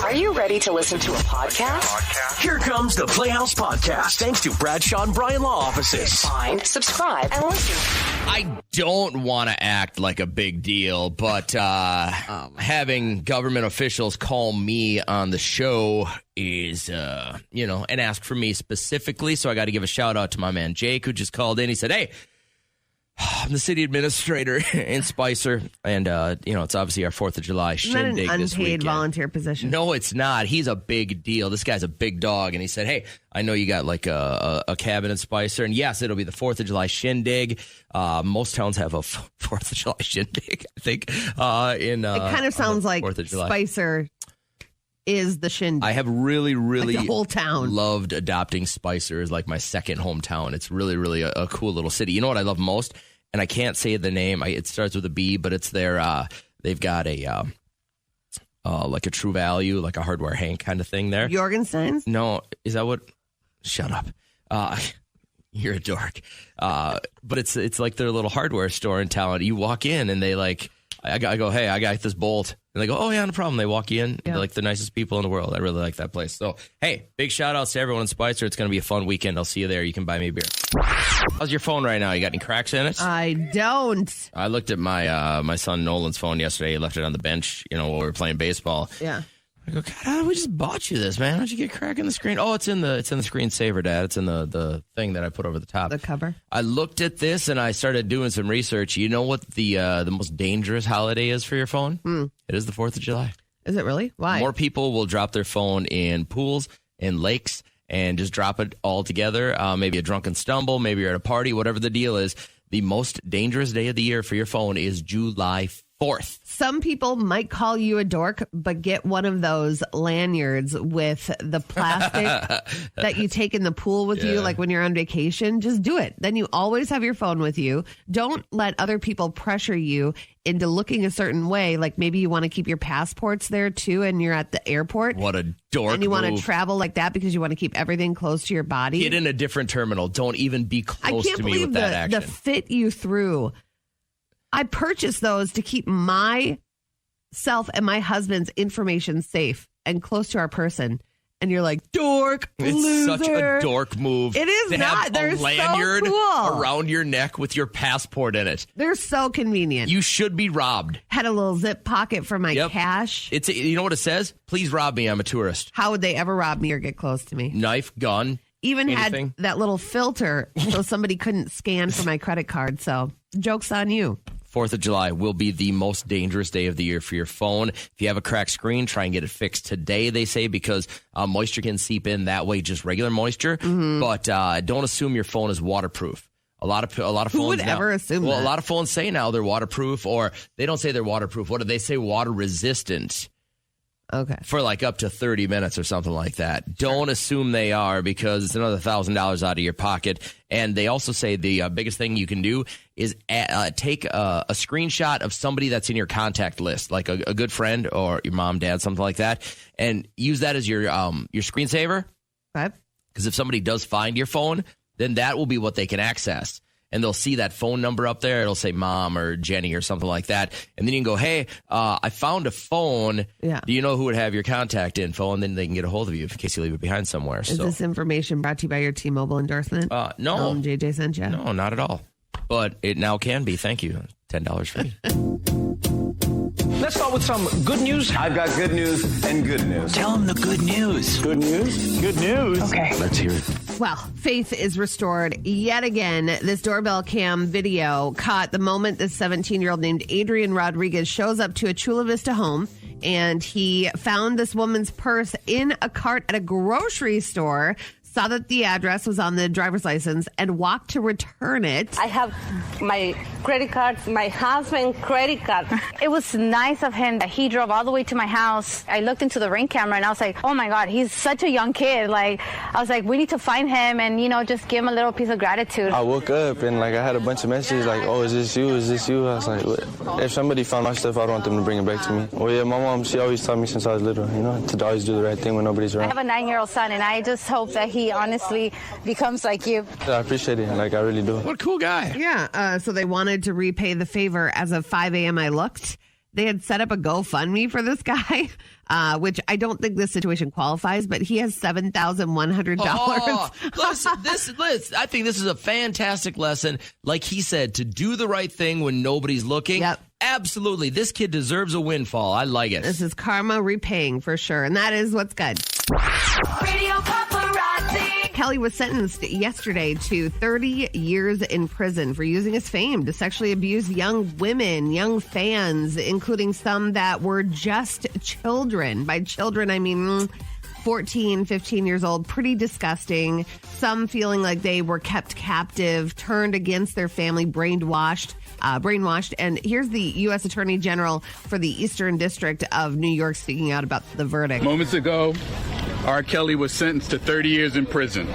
Are you ready to listen to a podcast? Here comes the Playhouse Podcast, thanks to Bradshaw and Bryan Law Offices. Find, subscribe, and listen. I don't want to act like a big deal, but having government officials call me on the show is, and ask for me specifically. So I got to give a shout out to my man Jake, who just called in. He said, hey, I'm the city administrator in Spicer, and, it's obviously our 4th of July shindig this weekend. Not an unpaid volunteer position. No, it's not. He's a big deal. This guy's a big dog, and he said, hey, I know you got like a cabin in Spicer, and yes, it'll be the 4th of July shindig. Most towns have a 4th of July shindig, I think. It kind of sounds like 4th of July. Spicer is the shindig. I have really, really like the whole town. Loved adopting Spicer as like my second hometown. It's really, really a cool little city. You know what I love most? And I can't say the name. It starts with a B, but it's their. They've got a like a True Value, like a Hardware Hank kind of thing there. Jorgenstein's? No, is that what? Shut up. You're a dork. But it's like their little hardware store in town. You walk in and they like. I go, hey, I got this bolt. And they go, oh, yeah, no problem. They walk you in. Yeah. They're like the nicest people in the world. I really like that place. So, hey, big shout outs to everyone in Spicer. It's going to be a fun weekend. I'll see you there. You can buy me a beer. How's your phone right now? You got any cracks in it? I don't. I looked at my son Nolan's phone yesterday. He left it on the bench, while we were playing baseball. Yeah. I go, God, we just bought you this, man. How'd you get a crack in the screen? Oh, it's in the screensaver, Dad. It's in the thing that I put over the top. The cover. I looked at this and I started doing some research. You know what the most dangerous holiday is for your phone? It is the 4th of July. Is it really? Why? More people will drop their phone in pools, in lakes, and just drop it all together. Maybe a drunken stumble. Maybe you're at a party. Whatever the deal is, the most dangerous day of the year for your phone is July 4th. Some people might call you a dork, but get one of those lanyards with the plastic that you take in the pool with you, like when you're on vacation. Just do it. Then you always have your phone with you. Don't let other people pressure you into looking a certain way. Like maybe you want to keep your passports there too, and you're at the airport. What a dork And you want move. to travel like that because you want to keep everything close to your body. Get in a different terminal. Don't even be close to me with that action. The fit you threw. I purchased those to keep myself and my husband's information safe and close to our person. And you're like, dork, it's loser. Such a dork move. It is to not. Have They're a lanyard so cool. around your neck with your passport in it. They're so convenient. You should be robbed. Had a little zip pocket for my cash. You know what it says? Please rob me. I'm a tourist. How would they ever rob me or get close to me? Knife, gun. Even anything. Had that little filter so somebody couldn't scan for my credit card. So joke's on you. 4th of July will be the most dangerous day of the year for your phone. If you have a cracked screen, try and get it fixed today, they say, because moisture can seep in that way, just regular moisture. Mm-hmm. But don't assume your phone is waterproof. A lot of phones. Who would ever assume that? Well, a lot of phones say now they're waterproof, or they don't say they're waterproof. What do they say? Water resistant. Okay. For like up to 30 minutes or something like that. Sure. Don't assume they are, because it's another $1,000 out of your pocket. And they also say the biggest thing you can do is take a screenshot of somebody that's in your contact list, like a good friend or your mom, dad, something like that, and use that as your screensaver. Okay. Because if somebody does find your phone, then that will be what they can access. And they'll see that phone number up there. It'll say Mom or Jenny or something like that. And then you can go, hey, I found a phone. Yeah. Do you know who would have your contact info? And then they can get a hold of you in case you leave it behind somewhere. Is this information brought to you by your T-Mobile endorsement? No. JJ sent you? No, not at all. But it now can be. Thank you. $10 free. Let's start with some good news. I've got good news and good news. Tell them the good news. Good news? Good news. Okay. Let's hear it. Well, faith is restored yet again. This doorbell cam video caught the moment this 17-year-old named Adrian Rodriguez shows up to a Chula Vista home, and he found this woman's purse in a cart at a grocery store, saw that the address was on the driver's license, and walked to return it. I have my credit card, my husband's credit card. It was nice of him that he drove all the way to my house. I looked into the Ring camera and I was like, oh my God, he's such a young kid. I was like, we need to find him and, just give him a little piece of gratitude. I woke up and I had a bunch of messages like, oh, is this you? Is this you? I was like, what? If somebody found my stuff, I'd want them to bring it back to me. Well, yeah, my mom, she always taught me since I was little, to always do the right thing when nobody's around. I have a 9-year-old son and I just hope that he honestly becomes like you. I appreciate it. I really do. What a cool guy. Yeah. So they wanted to repay the favor. As of 5 a.m. I looked, They had set up a GoFundMe for this guy, which I don't think this situation qualifies, but he has $7,100. Oh, Liz, I think this is a fantastic lesson. Like he said, to do the right thing when nobody's looking. Yep. Absolutely. This kid deserves a windfall. I like it. This is karma repaying for sure. And that is what's good. Radio Paparazzi. Kelly was sentenced yesterday to 30 years in prison for using his fame to sexually abuse young women, young fans, including some that were just children. By children, I mean 14, 15 years old. Pretty disgusting. Some feeling like they were kept captive, turned against their family, brainwashed. And here's the U.S. Attorney General for the Eastern District of New York speaking out about the verdict. Moments ago, R. Kelly was sentenced to 30 years in prison.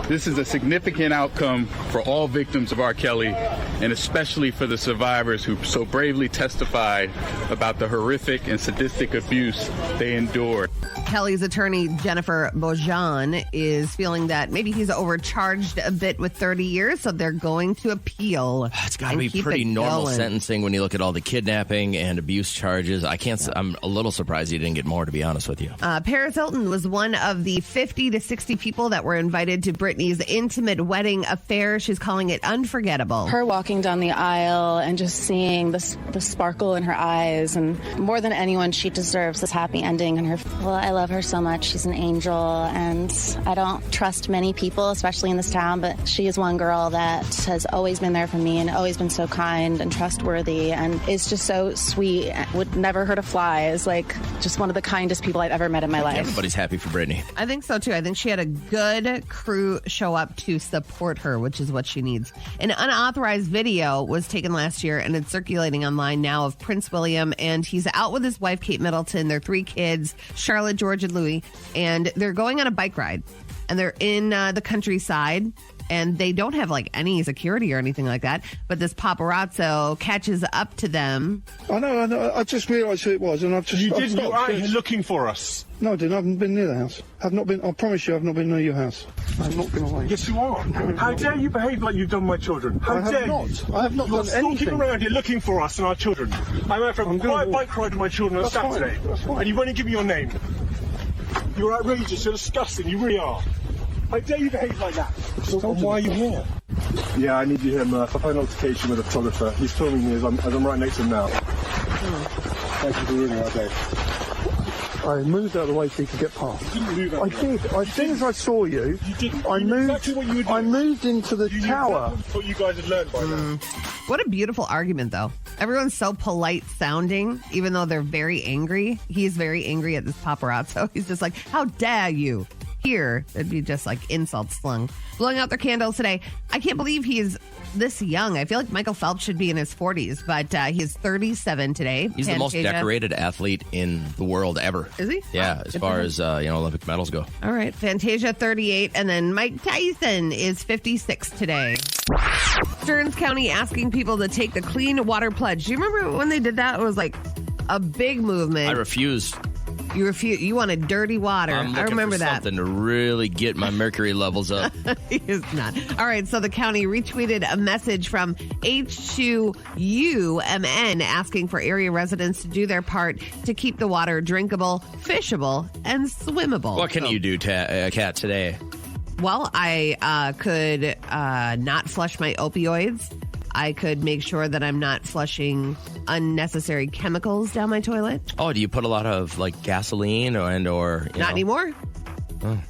This is a significant outcome for all victims of R. Kelly, and especially for the survivors who so bravely testified about the horrific and sadistic abuse they endured. Kelly's attorney, Jennifer Bojan, is feeling that maybe he's overcharged a bit with 30 years, so they're going to appeal. It's got to be pretty normal sentencing when you look at all the kidnapping and abuse charges. I'm a little surprised he didn't get more, to be honest with you. Paris Hilton was one of the 50 to 60 people that were invited to Britney's intimate wedding affair. She's calling it unforgettable. Her walking down the aisle and just seeing the sparkle in her eyes, and more than anyone, she deserves this happy ending. And I love her so much. She's an angel, and I don't trust many people, especially in this town, but she is one girl that has always been there for me and always been so kind and trustworthy and is just so sweet, would never hurt a fly, is like just one of the kindest people I've ever met in my life. Everybody's happy for Britney. I think so too. I think she had a good crew show up to support her, which is what she needs. An unauthorized video was taken last year and it's circulating online now of Prince William, and he's out with his wife Kate Middleton, their 3 kids, Charlotte, George, and Louis, and they're going on a bike ride, and they're in the countryside, and they don't have like any security or anything like that, but this paparazzo catches up to them. I know. I just realised who it was, and You were out here looking for us. No, I didn't. I haven't been near the house. I've not been. I promise you, I've not been near your house. I've not been away. Yes, you are. How dare you behave like you've done my children? How dare you? I have not done anything. You're stalking around here looking for us and our children. I went for a quiet bike ride with my children on Saturday, and you won't even give me your name. You're outrageous. You're disgusting. You really are. How dare you behave like that? Why are you here? Yeah, I need you here, Murph. I've had an altercation with a photographer. He's filming me as I'm right next to him now. Thank you for ruining our day. I moved out of the way so you could get past. You didn't move out. I did. As soon as I saw you, I moved. Exactly what you were doing. I moved into the tower. What you guys had learned by now. What a beautiful argument, though. Everyone's so polite sounding, even though they're very angry. He's very angry at this paparazzo. He's just like, how dare you? Here, it'd be just like insults slung. Blowing out their candles today. I can't believe he's this young. I feel like Michael Phelps should be in his 40s, but he's 37 today. He's the most decorated athlete in the world ever. Is he? Yeah, as far as Olympic medals go. All right, Fantasia 38, and then Mike Tyson is 56 today. Stearns County asking people to take the clean water pledge. Do you remember when they did that? It was like a big movement. I refused. You refuse. You wanted dirty water. I remember that. Something to really get my mercury levels up. He is not. All right. So the county retweeted a message from H2UMN asking for area residents to do their part to keep the water drinkable, fishable, and swimmable. What can you do, Kat, today? Well, I could not flush my opioids. I could make sure that I'm not flushing unnecessary chemicals down my toilet. Oh, do you put a lot of like gasoline or not anymore?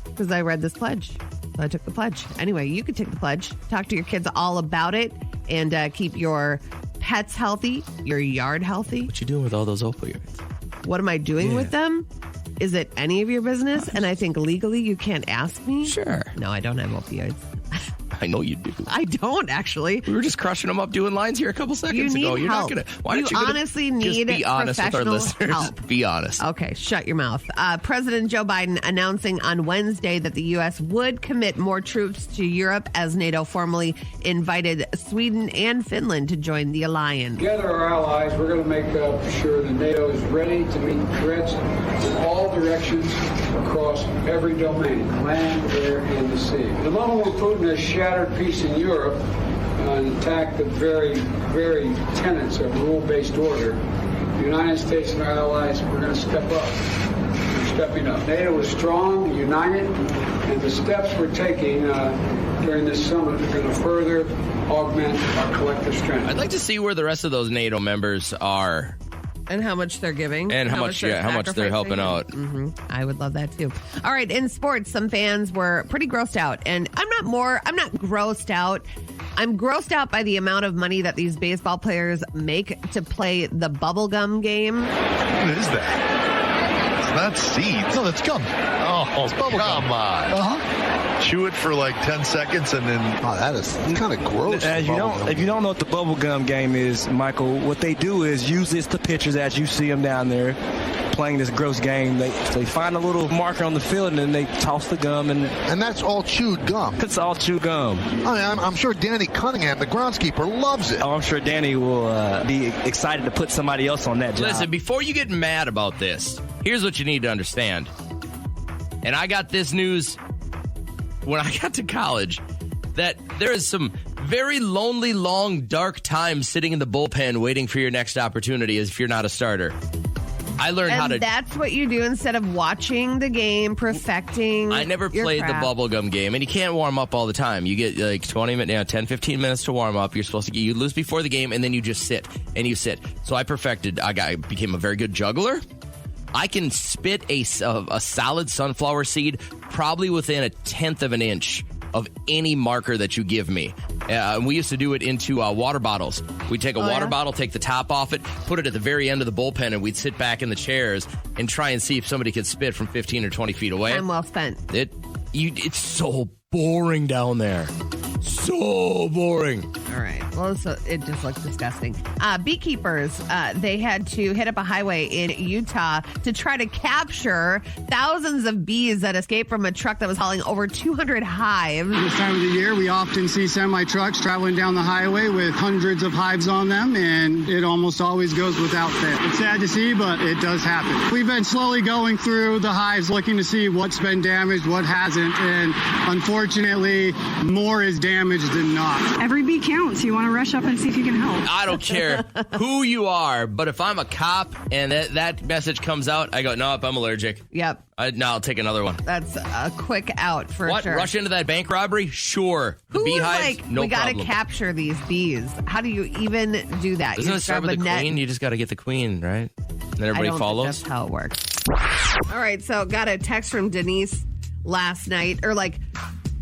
Because I read this pledge. So I took the pledge. Anyway, you could take the pledge. Talk to your kids all about it and keep your pets healthy, your yard healthy. What you doing with all those opioids? What am I doing with them? Is it any of your business? And I think legally you can't ask me. Sure. No, I don't have opioids. I know you do. I don't, actually. We were just crushing them up doing lines here a couple seconds ago. You're help. Not going to. Why don't you honestly need just be honest with our listeners? Help. Be honest. Okay, shut your mouth. President Joe Biden announcing on Wednesday that the U.S. would commit more troops to Europe as NATO formally invited Sweden and Finland to join the alliance. Together, our allies, we're going to make sure that NATO is ready to meet threats in all directions across every domain, land, air, and the sea. The moment when Putin has shattered peace in Europe and attacked the very, very tenets of rule-based order, the United States and our allies, we're going to step up. We're stepping up. NATO is strong, united, and the steps we're taking during this summit are going to further augment our collective strength. I'd like to see where the rest of those NATO members are. And how much they're giving. And how much they're helping out. Mm-hmm. I would love that too. All right, in sports, some fans were pretty grossed out. And I'm not grossed out. I'm grossed out by the amount of money that these baseball players make to play the bubblegum game. What is that? It's not seeds. No, that's gum. Oh, it's bubblegum. Come on. Uh-huh. Chew it for like 10 seconds and then... Oh, that is kind of gross. If you don't know what the bubblegum game is, Michael, what they do is use this to pitchers as you see them down there playing this gross game. They find a little marker on the field and then they toss the gum. And that's all chewed gum. It's all chewed gum. I mean, I'm sure Danny Cunningham, the groundskeeper, loves it. Oh, I'm sure Danny will be excited to put somebody else on that job. Listen, before you get mad about this, here's what you need to understand. And I got this news when I got to college, that there is some very lonely, long, dark times sitting in the bullpen waiting for your next opportunity as if you're not a starter. I learned how to... that's what you do instead of watching the game, perfecting I never played the bubblegum game, and you can't warm up all the time. You get like 10, 15 minutes to warm up. You're supposed to you lose before the game, and then you just sit, and you sit. So I became a very good juggler. I can spit a solid sunflower seed probably within 1/10 of an inch of any marker that you give me. We used to do it into water bottles. We'd take a water bottle, take the top off it, put it at the very end of the bullpen, and we'd sit back in the chairs and try and see if somebody could spit from 15 or 20 feet away. Time well spent. It's so boring down there. So boring. All right. Well, it just looks disgusting. Beekeepers, they had to hit up a highway in Utah to try to capture thousands of bees that escaped from a truck that was hauling over 200 hives. This time of the year, we often see semi-trucks traveling down the highway with hundreds of hives on them, and it almost always goes without fail. It's sad to see, but it does happen. We've been slowly going through the hives looking to see what's been damaged, what hasn't, and unfortunately, more is damaged than not. Every bee counts. You want to rush up and see if you can help. I don't care who you are, but if I'm a cop and that message comes out, I go, nope, I'm allergic. Yep. I'll take another one. That's a quick out for sure. Rush into that bank robbery? Sure. The beehives, no problem. We got to capture these bees. How do you even do that? Doesn't it start with the queen? You just got to get the queen, right? And then everybody follows? That's how it works. All right, so got a text from Denise last night, or like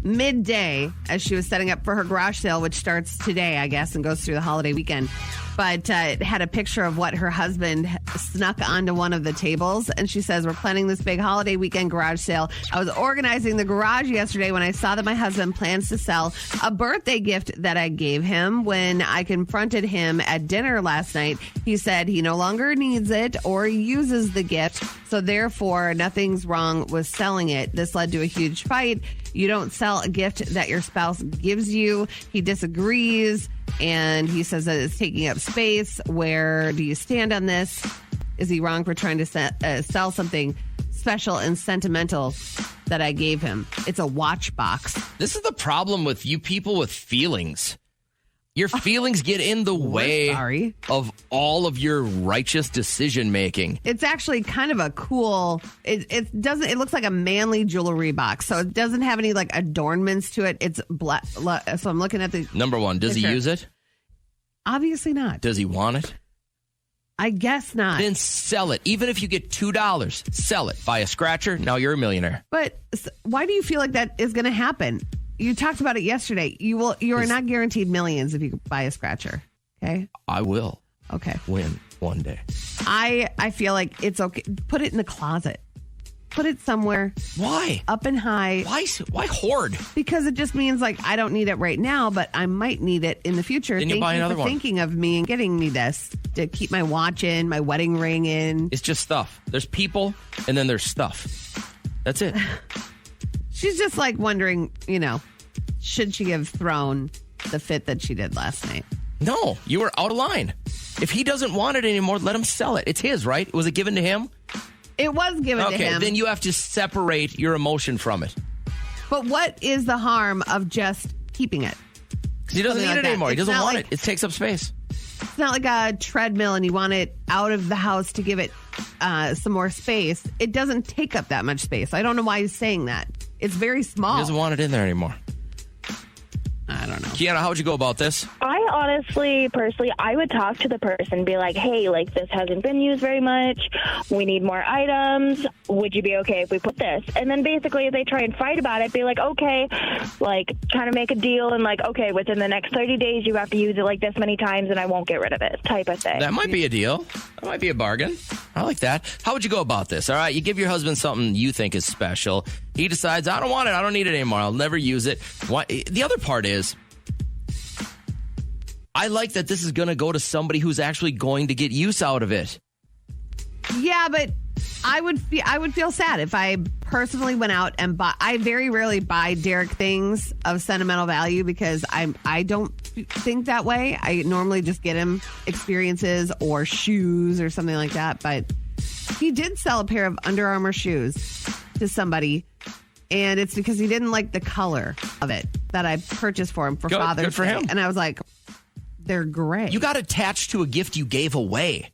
midday, as she was setting up for her garage sale, which starts today, I guess, and goes through the holiday weekend. But it had a picture of what her husband snuck onto one of the tables. And she says, we're planning this big holiday weekend garage sale. I was organizing the garage yesterday when I saw that my husband plans to sell a birthday gift that I gave him. When I confronted him at dinner last night, he said he no longer needs it or uses the gift. So therefore, nothing's wrong with selling it. This led to a huge fight. You don't sell a gift that your spouse gives you. He disagrees. And he says that it's taking up space. Where do you stand on this? Is he wrong for trying to sell something special and sentimental that I gave him? It's a watch box. This is the problem with you people with feelings. Your feelings get in the way of all of your righteous decision making. It's actually kind of a cool. It looks like a manly jewelry box, so it doesn't have any like adornments to it. It's black. So I'm looking at the number one. Does he use it? Obviously not. Does he want it? I guess not. Then sell it. Even if you get $2, sell it. Buy a scratcher. Now you're a millionaire. But why do you feel like that is going to happen? You talked about it yesterday. You are not guaranteed millions if you buy a scratcher. Okay. I will. Okay. Win one day. I feel like it's okay. Put it in the closet. Put it somewhere. Why? Up and high. Why hoard? Because it just means like I don't need it right now, but I might need it in the future. Then you buy another one. Thinking of me and getting me this to keep my watch in, my wedding ring in. It's just stuff. There's people, and then there's stuff. That's it. She's just like wondering, should she have thrown the fit that she did last night? No, you were out of line. If he doesn't want it anymore, let him sell it. It's his, right? Was it given to him? It was given to him. Okay, then you have to separate your emotion from it. But what is the harm of just keeping it? Because he doesn't need it anymore. He doesn't want it. It takes up space. it's not like a treadmill and you want it out of the house to give it some more space. It doesn't take up that much space. I don't know why he's saying that. It's very small. He doesn't want it in there anymore. I don't know. Kiana, how would you go about this? I honestly, personally, I would talk to the person, be like, hey, like, this hasn't been used very much. We need more items. Would you be okay if we put this? And then basically if they try and fight about it, be like, okay, like, kind of make a deal and like, okay, within the next 30 days, you have to use it like this many times and I won't get rid of it type of thing. That might be a deal. That might be a bargain. I like that. How would you go about this? All right, you give your husband something you think is special. He decides, I don't want it. I don't need it anymore. I'll never use it. Why? The other part is, I like that this is going to go to somebody who's actually going to get use out of it. Yeah, but I would feel sad if I personally went out and bought. I very rarely buy Derek things of sentimental value because I don't think that way. I normally just get him experiences or shoes or something like that. But he did sell a pair of Under Armour shoes to somebody, and it's because he didn't like the color of it that I purchased for him for Father's good for Day. him. And I was like, they're gray. You got attached to a gift you gave away.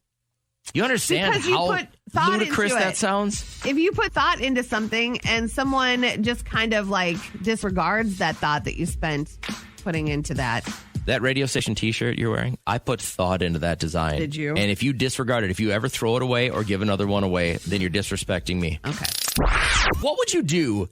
You understand because you how put thought ludicrous into that it. sounds? If you put thought into something and someone just kind of like disregards that thought that you spent putting into that. That radio station T-shirt you're wearing, I put thought into that design. Did you? And if you disregard it, if you ever throw it away or give another one away, then you're disrespecting me. Okay. What would you do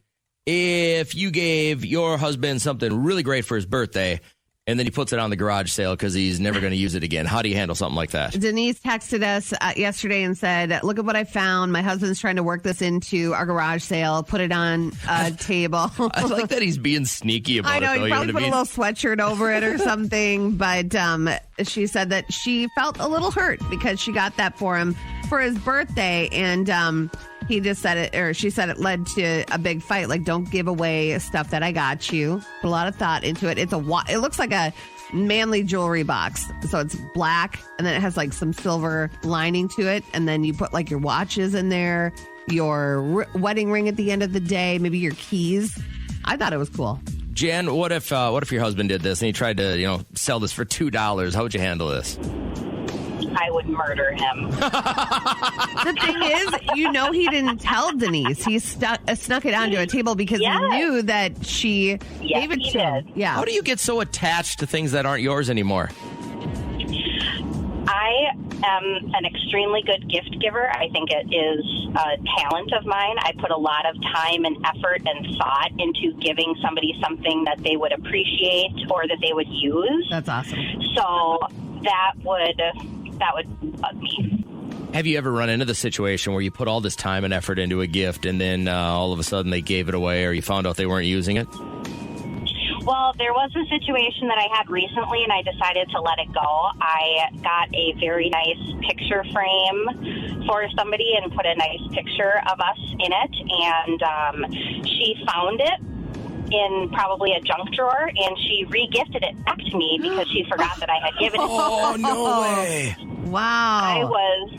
if you gave your husband something really great for his birthday and then he puts it on the garage sale because he's never going to use it again? How do you handle something like that? Denise texted us yesterday and said, look at what I found. My husband's trying to work this into our garage sale, put it on a table. I like that he's being sneaky about I know, it. he probably put a little sweatshirt over it or something. But she said that she felt a little hurt because she got that for him for his birthday. And he just said it, or she said it led to a big fight. Like, don't give away stuff that I got you. Put a lot of thought into it. It looks like a manly jewelry box. So it's black, and then it has like some silver lining to it. And then you put like your watches in there, your wedding ring at the end of the day, maybe your keys. I thought it was cool. Jen, what if your husband did this and he tried to, sell this for $2? How would you handle this? I would murder him. The thing is, he didn't tell Denise. He snuck it onto a table because he knew that she gave it to him. Yeah. How do you get so attached to things that aren't yours anymore? I am an extremely good gift giver. I think it is a talent of mine. I put a lot of time and effort and thought into giving somebody something that they would appreciate or that they would use. That's awesome. So that would bug me. Have you ever run into the situation where you put all this time and effort into a gift and then all of a sudden they gave it away or you found out they weren't using it? Well, there was a situation that I had recently, and I decided to let it go. I got a very nice picture frame for somebody and put a nice picture of us in it, and she found it in probably a junk drawer, and she re-gifted it back to me because she forgot that I had given it to her. Oh, no way. Wow. I was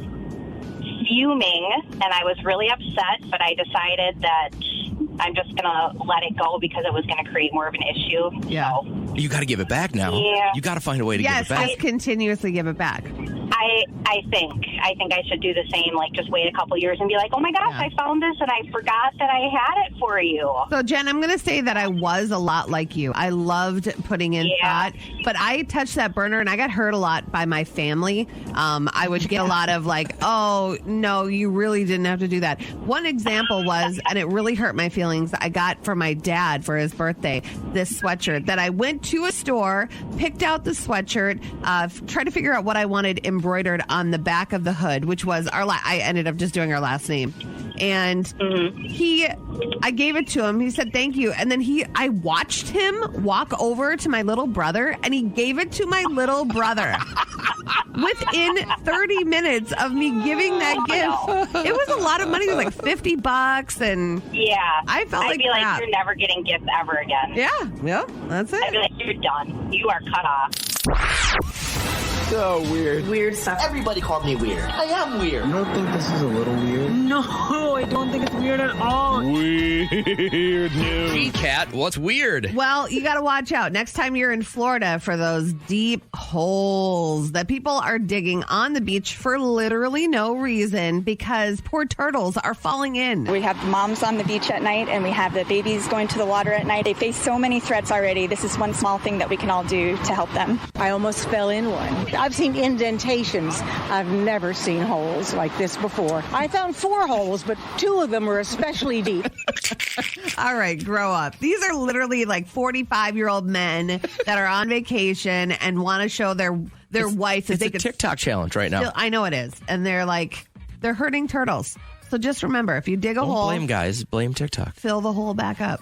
fuming, and I was really upset, but I decided that I'm just going to let it go because it was going to create more of an issue. Yeah. So, you got to give it back now. Yeah. You got to find a way to give it back. Yes, just continuously give it back. I think I should do the same, like just wait a couple years and be like, oh my gosh, I found this and I forgot that I had it for you. So Jen, I'm going to say that I was a lot like you. I loved putting in thought, but I touched that burner and I got hurt a lot by my family. I would get a lot of like, oh no, you really didn't have to do that. One example was, and it really hurt my feelings, I got for my dad for his birthday, this sweatshirt that I went to a store, picked out the sweatshirt, tried to figure out what I wanted embroidered on the back of the hood, which was I ended up just doing our last name. And I gave it to him. He said, thank you. And then I watched him walk over to my little brother and he gave it to my little brother. Within 30 minutes of me giving that gift, it was a lot of money. It was like $50 and I felt I'd like be crap. like, you're never getting gifts ever again. Yeah, that's it. I'd be like, you're done. You are cut off. So weird. Weird stuff. Everybody called me weird. I am weird. You don't think this is a little weird? No, I don't think it's weird at all. Weird news. G-Cat, what's weird? Well, you got to watch out next time you're in Florida for those deep holes that people are digging on the beach for literally no reason because poor turtles are falling in. We have moms on the beach at night and we have the babies going to the water at night. They face so many threats already. This is one small thing that we can all do to help them. I almost fell in one. I've seen indentations. I've never seen holes like this before. I found 4 holes, but 2 of them were especially deep. All right, grow up. These are literally like 45-year-old men that are on vacation and want to show their wife that It's they a could TikTok challenge right now. I know it is. And they're hurting turtles. So just remember, if you dig a Don't hole, blame guys, blame TikTok. fill the hole back up.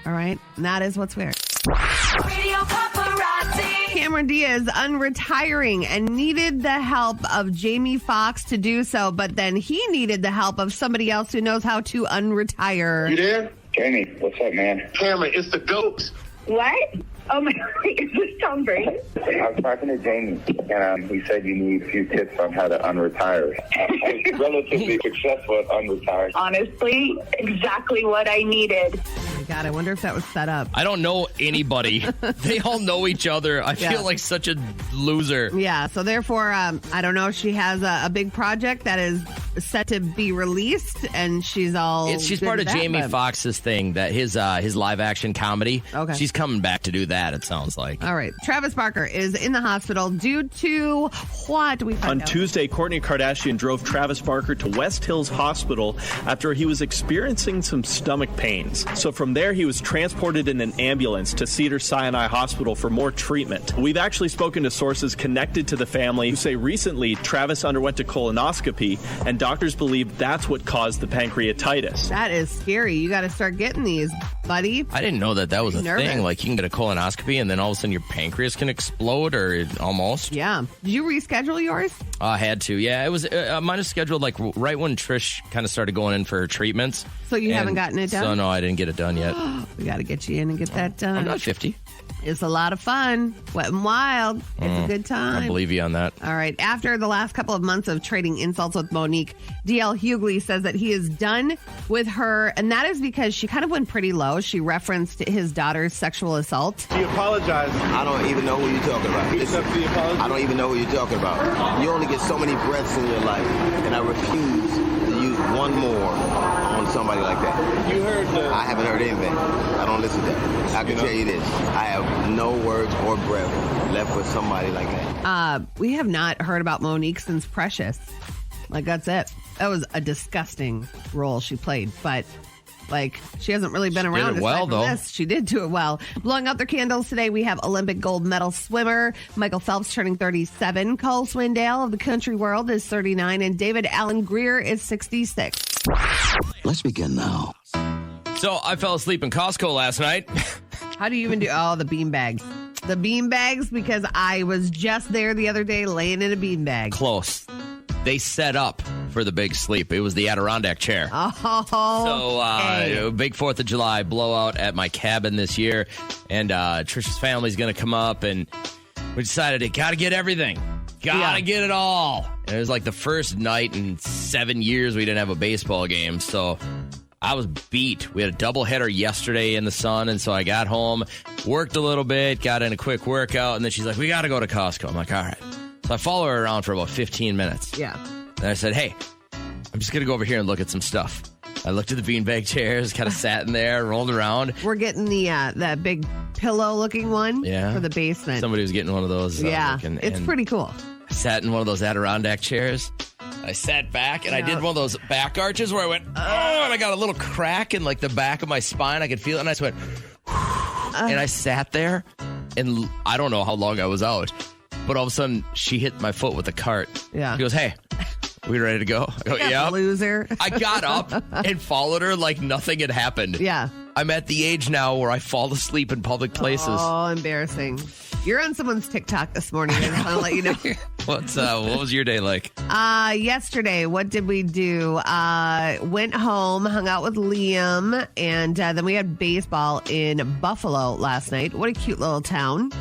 All right? And that is what's weird. Radio Paparazzi. Cameron Diaz unretiring and needed the help of Jamie Foxx to do so, but then he needed the help of somebody else who knows how to unretire. You there? Jamie, what's up, man? Cameron, it's the GOAT. What? Oh my God, is this Tom Brady? I was talking to Jamie, and he said you need a few tips on how to unretire. I was relatively successful at unretiring. Honestly, exactly what I needed. Oh my God, I wonder if that was set up. I don't know anybody. They all know each other. I feel like such a loser. Yeah, so therefore, I don't know. She has a big project that is set to be released, and she's all. She's good part at of that, Jamie but- Foxx's thing, that his live action comedy. Okay. She's coming back to do that, it sounds like. All right. Travis Barker is in the hospital due to what? We On find out. Tuesday, Kourtney Kardashian drove Travis Barker to West Hills Hospital after he was experiencing some stomach pains. So from there, he was transported in an ambulance to Cedars-Sinai Hospital for more treatment. We've actually spoken to sources connected to the family who say recently Travis underwent a colonoscopy, and doctors believe that's what caused the pancreatitis. That is scary. You got to start getting these, buddy. I didn't know that was a Nervous. thing. Like, you can get a colonoscopy and then all of a sudden your pancreas can explode, or almost. Yeah. Did you reschedule yours? I had to. Yeah, it was. Mine was scheduled like right when Trish kind of started going in for her treatments. So you haven't gotten it done? So no, I didn't get it done yet. We got to get you in and get that done. I'm not 50. It's a lot of fun. Wet and wild. It's a good time. I believe you on that. All right. After the last couple of months of trading insults with Monique, DL Hughley says that he is done with her. And that is because she kind of went pretty low. She referenced his daughter's sexual assault. He apologized. I don't even know who you're talking about. He accepted the apology? I don't even know who you're talking about. You only get so many breaths in your life, and I refuse to use one more on somebody like that. You heard I haven't heard anything. I don't listen to that. I can tell you this. I have no words or breath left with somebody like that. We have not heard about Monique since Precious. Like, that's it. That was a disgusting role she played, but like, she hasn't really been around. did it well, aside from though. this. She did do it well. Blowing out their candles today, we have Olympic gold medal swimmer Michael Phelps turning 37. Cole Swindale of the country world is 39, and David Allen Greer is 66. Let's begin now. So I fell asleep in Costco last night. How do you even do? Oh, the beanbags. The beanbags, because I was just there the other day laying in a beanbag. Close. They set up for the big sleep. It was the Adirondack chair. Oh, So, big 4th of July blowout at my cabin this year. And Trisha's family's going to come up, and we decided to got to get everything. Got to get it all. And it was like the first night in 7 years we didn't have a baseball game. So I was beat. We had a doubleheader yesterday in the sun, and so I got home, worked a little bit, got in a quick workout, and then she's like, we got to go to Costco. I'm like, all right. So I follow her around for about 15 minutes. Yeah. And I said, hey, I'm just going to go over here and look at some stuff. I looked at the beanbag chairs, kind of sat in there, rolled around. We're getting the that big pillow-looking one for the basement. Somebody was getting one of those. It's pretty cool. I sat in one of those Adirondack chairs. I sat back, and I did one of those back arches where I went, oh, and I got a little crack in like the back of my spine. I could feel it, and I just went, and I sat there, and I don't know how long I was out. But all of a sudden, she hit my foot with the cart. Yeah. She goes, hey, we ready to go? I go, yeah. Loser. I got up and followed her like nothing had happened. Yeah. I'm at the age now where I fall asleep in public places. Oh, embarrassing. You're on someone's TikTok this morning. I just want to let you know. What was your day like? Yesterday, what did we do? Went home, hung out with Liam, and then we had baseball in Buffalo last night. What a cute little town.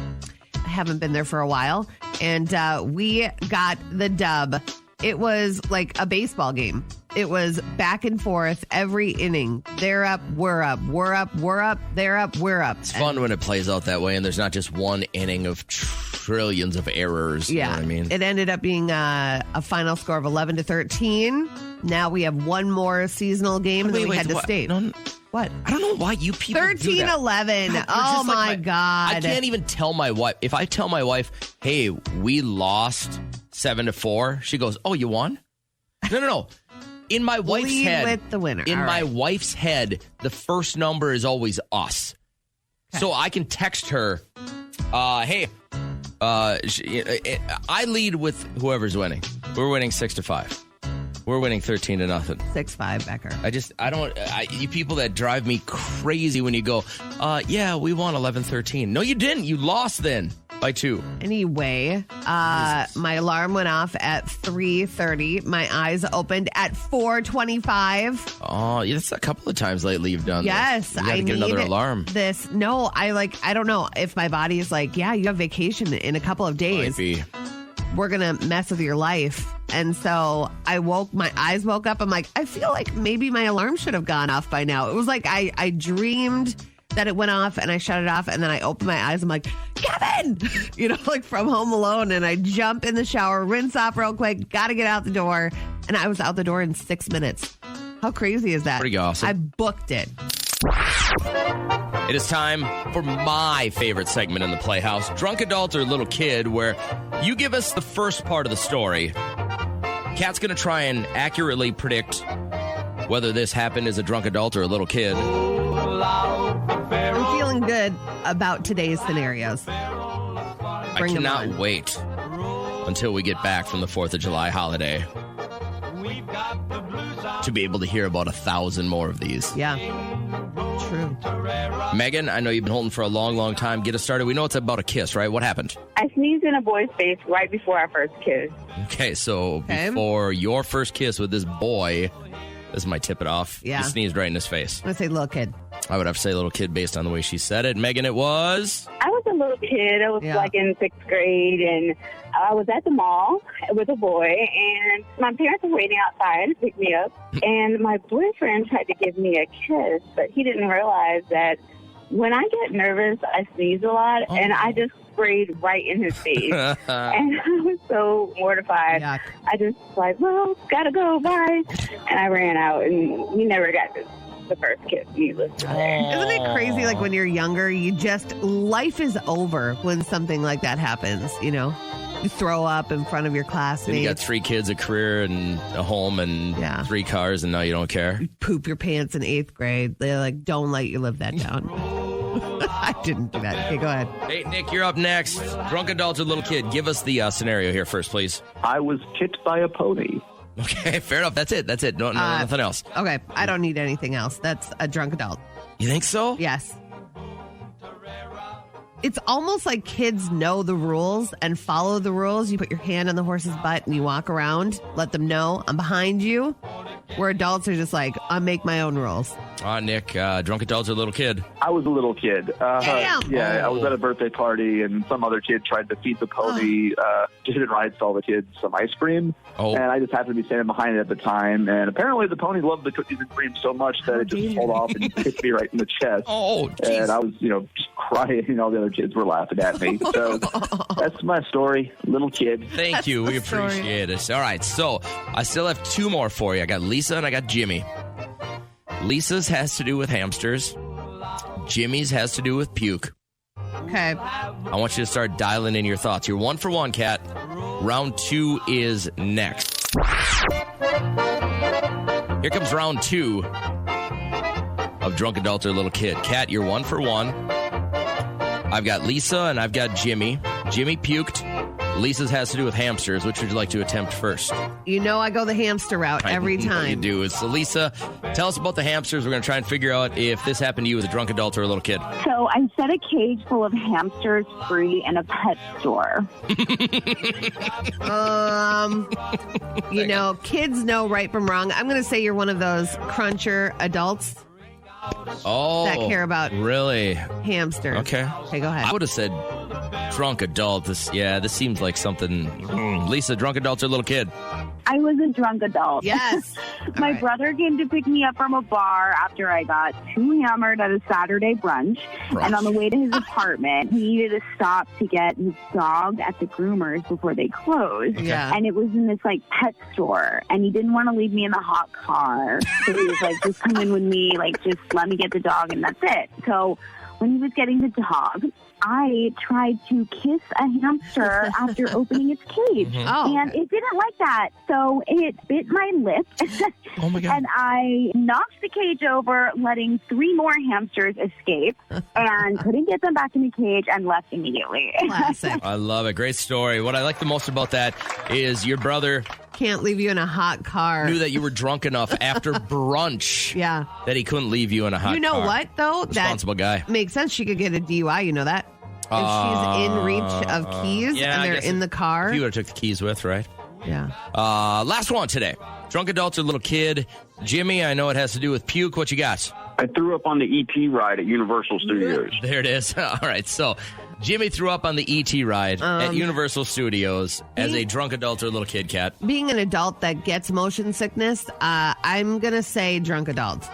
I haven't been there for a while. And we got the dub. It was like a baseball game. It was back and forth every inning. They're up, we're up, we're up, we're up, they're up, we're up. It's fun when it plays out that way and there's not just one inning of trillions of errors. Yeah. You know what I mean? It ended up being a final score of 11-13. Now we have one more seasonal game and then we head to state. What? I don't know why you people 13-11. Oh, my God. I can't even tell my wife. If I tell my wife, hey, we lost 7-4, she goes, oh, you won? No. In my wife's Lead head, with the winner. In All my right. wife's head, the first number is always us. Okay. So I can text her, hey, I lead with whoever's winning. We're winning 6-5. We're winning 13-0. 6-5, Becker. You people that drive me crazy when you go, yeah, we won 11-13. No, you didn't. You lost then by 2. Anyway, my alarm went off at 3:30. My eyes opened at 4:25. Oh, yeah, that's a couple of times lately you've done Yes, this. You gotta I get need another alarm. This. No, I don't know if my body is like, yeah, you have vacation in a couple of days. Might be. We're going to mess with your life. And so my eyes woke up. I'm like, I feel like maybe my alarm should have gone off by now. It was like I dreamed that it went off and I shut it off. And then I opened my eyes. I'm like, Kevin, like from Home Alone. And I jump in the shower, rinse off real quick, got to get out the door. And I was out the door in 6 minutes. How crazy is that? Pretty awesome. I booked it. It is time for my favorite segment in the Playhouse, Drunk Adult or Little Kid, where you give us the first part of the story. Kat's going to try and accurately predict whether this happened as a drunk adult or a little kid. I'm feeling good about today's scenarios. I Bring 'em cannot on. wait until we get back from the 4th of July holiday to be able to hear about 1,000 more of these. Yeah. True. Megan, I know you've been holding for a long, long time. Get us started. We know it's about a kiss, right? What happened? I sneezed in a boy's face right before our first kiss. Okay, so before your first kiss with this boy, this might tip it off. Yeah. You sneezed right in his face. I'm going to say little kid. I would have to say little kid based on the way she said it. Megan, it was? I was a little kid. I was like in 6th grade, and I was at the mall with a boy, and my parents were waiting outside to pick me up, and my boyfriend tried to give me a kiss, but he didn't realize that when I get nervous, I sneeze a lot, and I just sprayed right in his face. And I was so mortified. Yuck. I just like, well, gotta go, bye. And I ran out, and we never got the first kiss, needless to say. Isn't it crazy? Like when you're younger, life is over when something like that happens, You throw up in front of your classmates. Then you got 3 kids, a career, and a home, and 3 cars, and now you don't care. You poop your pants in 8th grade. They're like, don't let you live that down. I didn't do that. Okay, go ahead. Hey, Nick, you're up next. Drunk adult or little kid. Give us the scenario here first, please. I was kicked by a pony. Okay, fair enough. That's it. No, nothing else. Okay, I don't need anything else. That's a drunk adult. You think so? Yes. It's almost like kids know the rules and follow the rules. You put your hand on the horse's butt and you walk around, let them know I'm behind you. Where adults are just like, I make my own rules. Nick, drunk adults or little kid? I was a little kid. Damn. Yeah, I was at a birthday party, and some other kid tried to feed the pony chicken and rides to all the kids some ice cream. Oh. And I just happened to be standing behind it at the time. And apparently the pony loved the cookies and cream so much that it just pulled off and kicked me right in the chest. Oh, geez. And I was, just crying, and all the other kids were laughing at me. So that's my story. Little kid. Thank you. We appreciate it. All right, so I still have 2 more for you. I got Lisa and I got Jimmy. Lisa's has to do with hamsters. Jimmy's has to do with puke. Okay. I want you to start dialing in your thoughts. You're 1 for 1, Kat. Round 2 is next. Here comes round 2 of Drunk Adult or Little Kid. Kat, you're 1 for 1. I've got Lisa and I've got Jimmy. Jimmy puked. Lisa's has to do with hamsters. Which would you like to attempt first? I go the hamster route every time. You do. So, Lisa, tell us about the hamsters. We're going to try and figure out if this happened to you as a drunk adult or a little kid. So I set a cage full of hamsters free in a pet store. Kids know right from wrong. I'm going to say you're one of those cruncher adults Oh. that care about really hamsters. Okay. Okay, go ahead. I would have said Drunk adult. This seems like something. Lisa, drunk adults or little kid? I was a drunk adult. Yes. My brother came to pick me up from a bar after I got too hammered at a Saturday brunch. And on the way to his apartment, he needed to stop to get his dog at the groomers before they closed. Yeah. And it was in this, like, pet store. And he didn't want to leave me in the hot car. So he was like, just come in with me. Like, just let me get the dog, and that's it. So when he was getting the dog, I tried to kiss a hamster after opening its cage. And it didn't like that. So it bit my lip. Oh, my God. And I knocked the cage over, letting 3 more hamsters escape, and couldn't get them back in the cage and left immediately. Classic. I love it. Great story. What I like the most about that is your brother Can't leave you in a hot car. knew that you were drunk enough after brunch Yeah. that he couldn't leave you in a hot car. You know what, though? Responsible guy. That makes sense. She could get a DUI. You know that? If she's in reach of keys yeah, and I they're guess in the car. If you would have took the keys with, right? Yeah. Last one today. Drunk adults or little kid? Jimmy, I know it has to do with puke. What you got? I threw up on the E.T. ride at Universal Studios. There it is. All right. So Jimmy threw up on the E.T. ride at Universal Studios as a drunk adult or little kid, Kat. Being an adult that gets motion sickness, I'm going to say drunk adult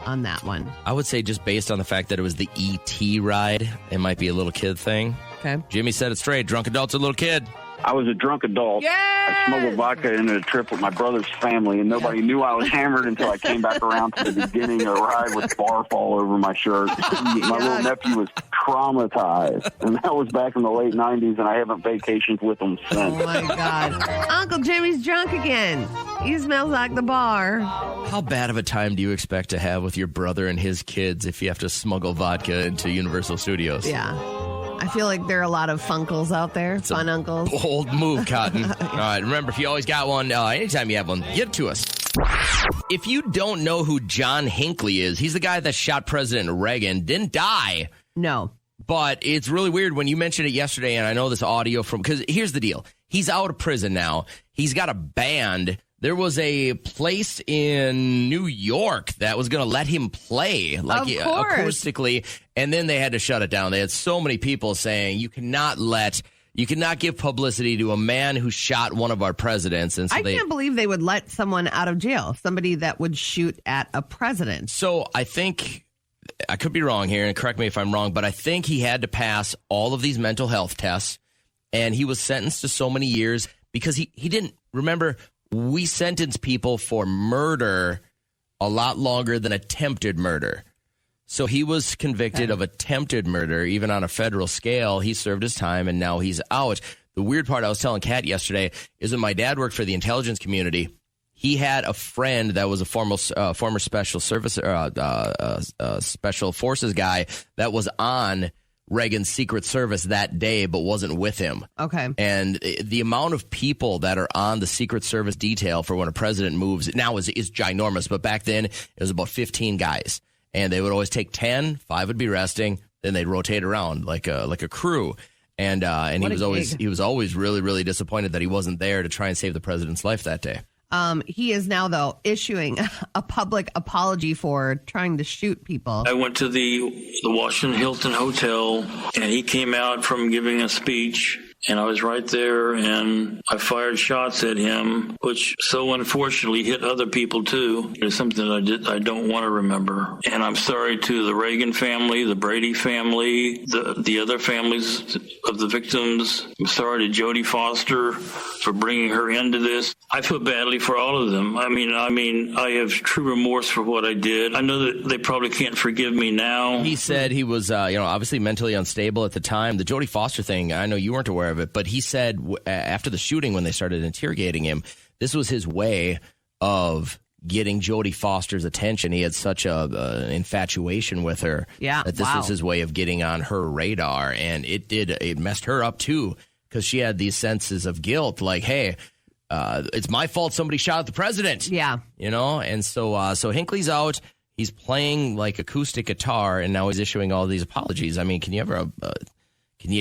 on that one. I would say just based on the fact that it was the E.T. ride, it might be a little kid thing. Okay. Jimmy said it straight. Drunk adults or little kid? I was a drunk adult. I smuggled vodka into a trip with my brother's family, and nobody knew I was hammered until I came back around to the beginning of the ride with barf all over my shirt. My little nephew was traumatized, and that was back in the late 90s, and I haven't vacationed with him since. Oh, my God. Uncle Jimmy's drunk again. He smells like the bar. How bad of a time do you expect to have with your brother and his kids if you have to smuggle vodka into Universal Studios? Yeah. I feel like there are a lot of funkles out there. Fun uncles. Bold move, Cotton. All right, remember, if you always got one, anytime you have one, give it to us. If you don't know who John Hinckley is, he's the guy that shot President Reagan. Didn't die. No. But it's really weird when you mentioned it yesterday, and I know this audio from, because here's the deal. He's out of prison now. He's got a band. There was a place in New York that was going to let him play, like acoustically, and then they had to shut it down. They had so many people saying, you cannot give publicity to a man who shot one of our presidents. And so I can't believe they would let someone out of jail, somebody that would shoot at a president. So I think, I could be wrong here, and correct me if I'm wrong, but I think he had to pass all of these mental health tests, and he was sentenced to so many years because he didn't, remember, we sentence people for murder a lot longer than attempted murder. So he was convicted of attempted murder, even on a federal scale. He served his time, and now he's out. The weird part I was telling Kat yesterday is when my dad worked for the intelligence community, he had a friend that was a former special service, special forces guy that was on Reagan's Secret Service that day, but wasn't with him. Okay. And the amount of people that are on the Secret Service detail for when a president moves now is ginormous. But back then, it was about 15 guys. And they would always take 10, 5 would be resting, then they'd rotate around like a crew. And he was always really, really disappointed that he wasn't there to try and save the president's life that day. He is now, though, issuing a public apology for trying to shoot people. I went to the Washington Hilton Hotel, and he came out from giving a speech, and I was right there, and I fired shots at him, which so unfortunately hit other people, too. It's something I don't want to remember. And I'm sorry to the Reagan family, the Brady family, the other families of the victims. I'm sorry to Jodie Foster for bringing her into this. I feel badly for all of them. I mean, I have true remorse for what I did. I know that they probably can't forgive me now. He said he was, obviously mentally unstable at the time. The Jodie Foster thing, I know you weren't aware of it, but he said after the shooting, when they started interrogating him, this was his way of getting Jodie Foster's attention. He had such an infatuation with her that this was his way of getting on her radar, and it messed her up too, because she had these senses of guilt, like, hey, it's my fault somebody shot at the president. Yeah. And so Hinckley's out. He's playing like acoustic guitar, and now he's issuing all these apologies. I mean, can you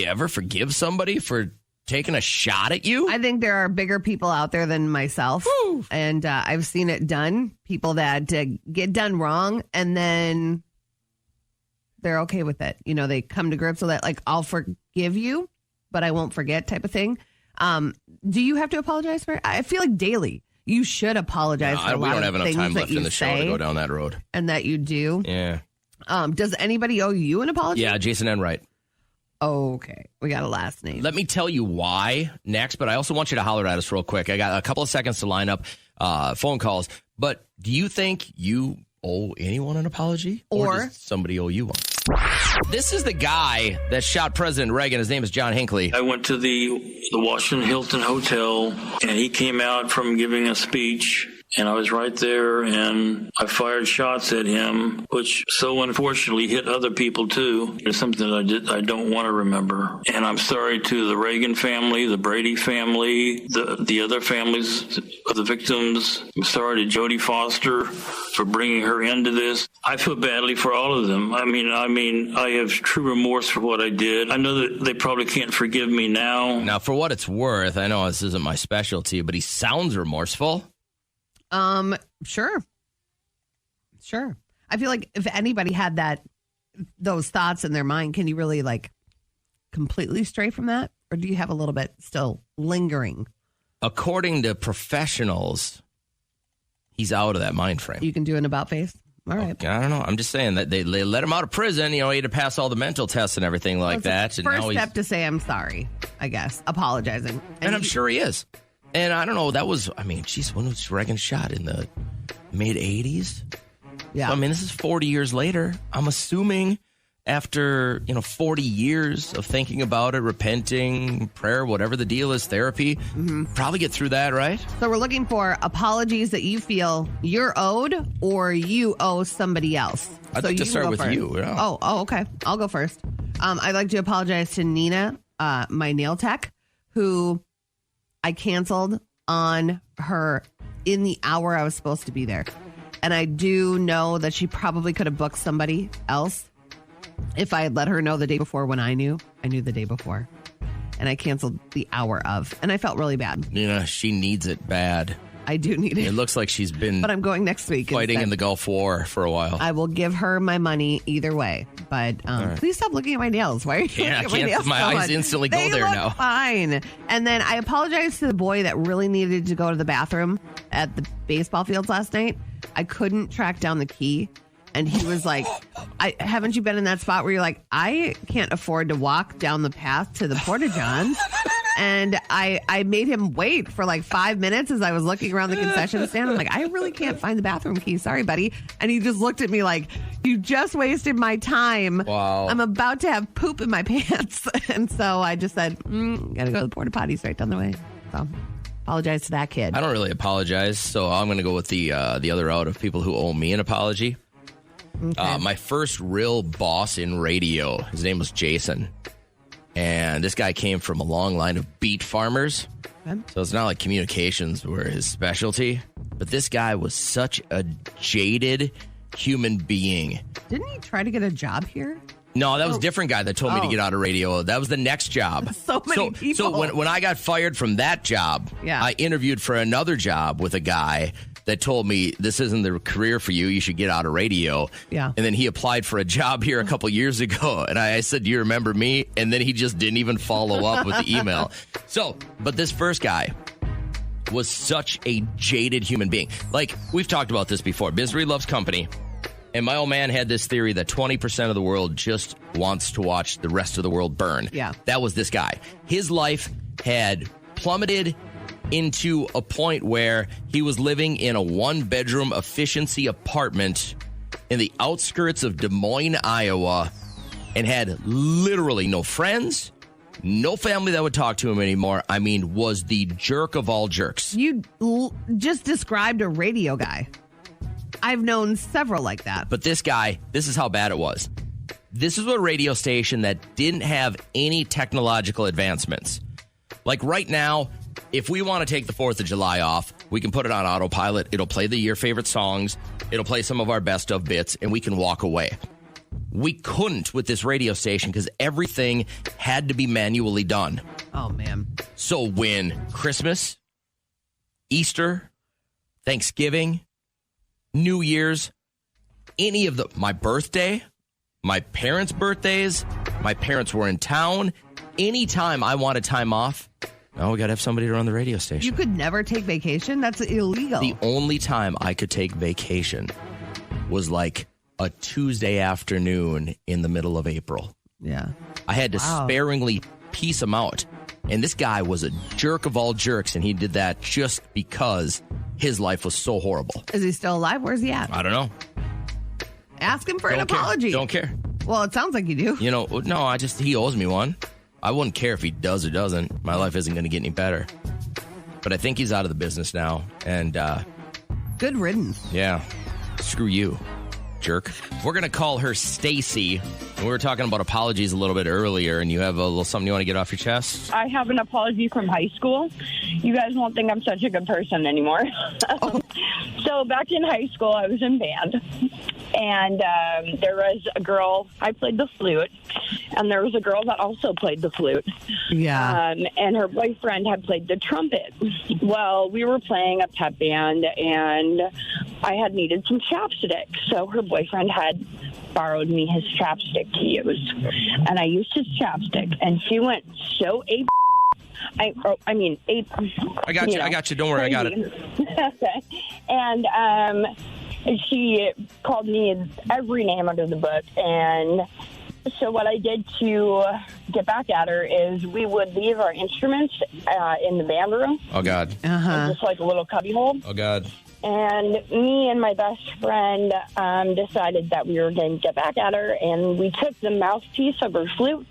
ever forgive somebody for taking a shot at you? I think there are bigger people out there than myself. Woo! And I've seen it done. People that get done wrong, and then they're okay with it. They come to grips with it. Like, I'll forgive forgive you, but I won't forget type of thing. Do you have to apologize for it? I feel like daily you should apologize for a lot of things. We don't have enough time left in the show to go down that road. And that you do. Yeah. Does anybody owe you an apology? Yeah, Jason Enright. Okay. We got a last name. Let me tell you why next, but I also want you to holler at us real quick. I got a couple of seconds to line up phone calls. But do you think you owe anyone an apology? Or does somebody owe you one? This is the guy that shot President Reagan. His name is John Hinckley. I went to the Washington Hilton Hotel, and he came out from giving a speech, and I was right there, and I fired shots at him, which so unfortunately hit other people too. It's something that I don't want to remember. And I'm sorry to the Reagan family, the Brady family, the other families of the victims. I'm sorry to Jodie Foster for bringing her into this. I feel badly for all of them. I mean, I have true remorse for what I did. I know that they probably can't forgive me now. Now, for what it's worth, I know this isn't my specialty, but he sounds remorseful. Sure. I feel like if anybody had those thoughts in their mind, can you really completely stray from that? Or do you have a little bit still lingering? According to professionals, he's out of that mind frame. You can do an about face? All right. Okay, I don't know. I'm just saying that they let him out of prison. He had to pass all the mental tests and everything like that. First step to say I'm sorry, I guess. Apologizing. And I'm sure he is. And I don't know. That was, geez, when was Reagan shot? In the mid-'80s? Yeah. So, this is 40 years later. I'm assuming after, 40 years of thinking about it, repenting, prayer, whatever the deal is, therapy, probably get through that, right? So we're looking for apologies that you feel you're owed or you owe somebody else. I'd like to start with you. Yeah. Oh, okay. I'll go first. I'd like to apologize to Nina, my nail tech, who I canceled on her in the hour I was supposed to be there. And I do know that she probably could have booked somebody else if I had let her know the day before when I knew the day before. And I canceled the hour of. And I felt really bad. She needs it bad. I do need it. It looks like she's been but I'm going next week fighting in the Gulf War for a while. I will give her my money either way. But right. Please stop looking at my nails. Why are you looking at my nails? My eyes instantly go there now. Fine. And then I apologize to the boy that really needed to go to the bathroom at the baseball fields last night. I couldn't track down the key. And he was like, haven't you been in that spot where you're like, I can't afford to walk down the path to the Porta-Johns? And I made him wait for 5 minutes as I was looking around the concession stand. I'm like, I really can't find the bathroom key. Sorry, buddy. And he just looked at me like, you just wasted my time. Wow. I'm about to have poop in my pants. And so I just said, gotta go to the porta potties right down the way. So apologize to that kid. I don't really apologize. So I'm going to go with the other route of people who owe me an apology. Okay. My first real boss in radio, his name was Jason. And this guy came from a long line of beet farmers. Okay. So it's not like communications were his specialty. But this guy was such a jaded human being. Didn't he try to get a job here? No, that was a different guy that told me to get out of radio. That was the next job. So many people. So when I got fired from that job, I interviewed for another job with a guy that told me this isn't the career for you. You should get out of radio. Yeah. And then he applied for a job here a couple years ago. And I said, do you remember me? And then he just didn't even follow up with the email. But this first guy was such a jaded human being. We've talked about this before. Misery loves company. And my old man had this theory that 20% of the world just wants to watch the rest of the world burn. Yeah. That was this guy. His life had plummeted into a point where he was living in a one-bedroom efficiency apartment in the outskirts of Des Moines, Iowa, and had literally no friends, no family that would talk to him anymore. Was the jerk of all jerks. You just described a radio guy. I've known several like that. But this guy, this is how bad it was. This is a radio station that didn't have any technological advancements. Right now, if we want to take the 4th of July off, we can put it on autopilot. It'll play your favorite songs. It'll play some of our best of bits, and we can walk away. We couldn't with this radio station because everything had to be manually done. Oh, man. So when Christmas, Easter, Thanksgiving, New Year's, any of my birthday, my parents' birthdays, my parents were in town, anytime I wanted time off, oh, we got to have somebody to run the radio station. You could never take vacation? That's illegal. The only time I could take vacation was like a Tuesday afternoon in the middle of April. Yeah. I had to sparingly piece him out. And this guy was a jerk of all jerks, and he did that just because his life was so horrible. Is he still alive? Where's he at? I don't know. Ask him for an apology. Don't care. Well, it sounds like you do. You know, no, he owes me one. I wouldn't care if he does or doesn't. My life isn't going to get any better. But I think he's out of the business now. And, good riddance. Yeah. Screw you, jerk. We're going to call her Stacy. We were talking about apologies a little bit earlier, and you have a little something you want to get off your chest? I have an apology from high school. You guys won't think I'm such a good person anymore. So back in high school, I was in band. And there was a girl, I played the flute, and there was a girl that also played the flute. Yeah. And her boyfriend had played the trumpet. Well, we were playing a pep band, and I had needed some chapstick. So her boyfriend had borrowed me his chapstick to use. And I used his chapstick, and she went so ape. I got you. Don't worry, I got it. Okay. And she called me every name under the book. And so what I did to get back at her is we would leave our instruments in the band room. Oh, God. Just like a little cubby hole. Oh, God. And me and my best friend decided that we were going to get back at her, and we took the mouthpiece of her flute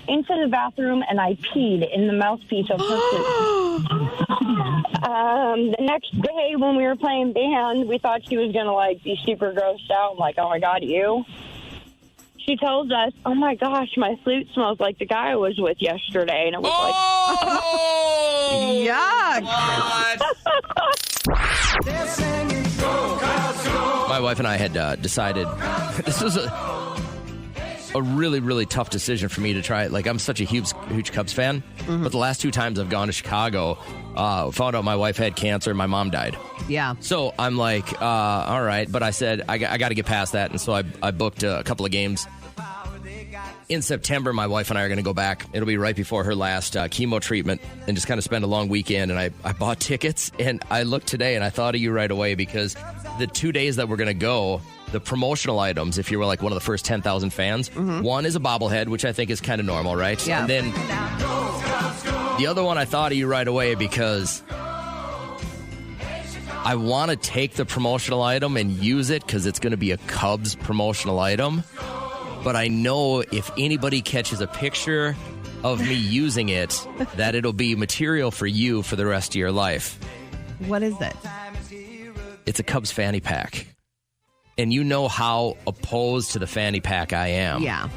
into the bathroom, and I peed in the mouthpiece of her flute. The next day when we were playing band, we thought she was going to be super grossed out. I'm like, oh, my God, you? She tells us, oh, my gosh, my flute smells like the guy I was with yesterday. And it was yuck. My wife and I had decided this was a really, really tough decision for me to try. Like, I'm such a huge Cubs fan, but the last 2 times I've gone to Chicago, found out my wife had cancer and my mom died. Yeah. So I'm like, all right. But I said, I got to get past that. And so I booked a couple of games. In September, my wife and I are going to go back. It'll be right before her last chemo treatment and just kind of spend a long weekend. And I bought tickets, and I looked today, and I thought of you right away because the 2 days that we're going to go, the promotional items, if you were like one of the first 10,000 fans, one is a bobblehead, which I think is kind of normal, right? Yeah. And then the other one, I thought of you right away because I want to take the promotional item and use it because it's going to be a Cubs promotional item. But I know if anybody catches a picture of me using it, that it'll be material for you for the rest of your life. What is it? It's a Cubs fanny pack. And you know how opposed to the fanny pack I am. Yeah.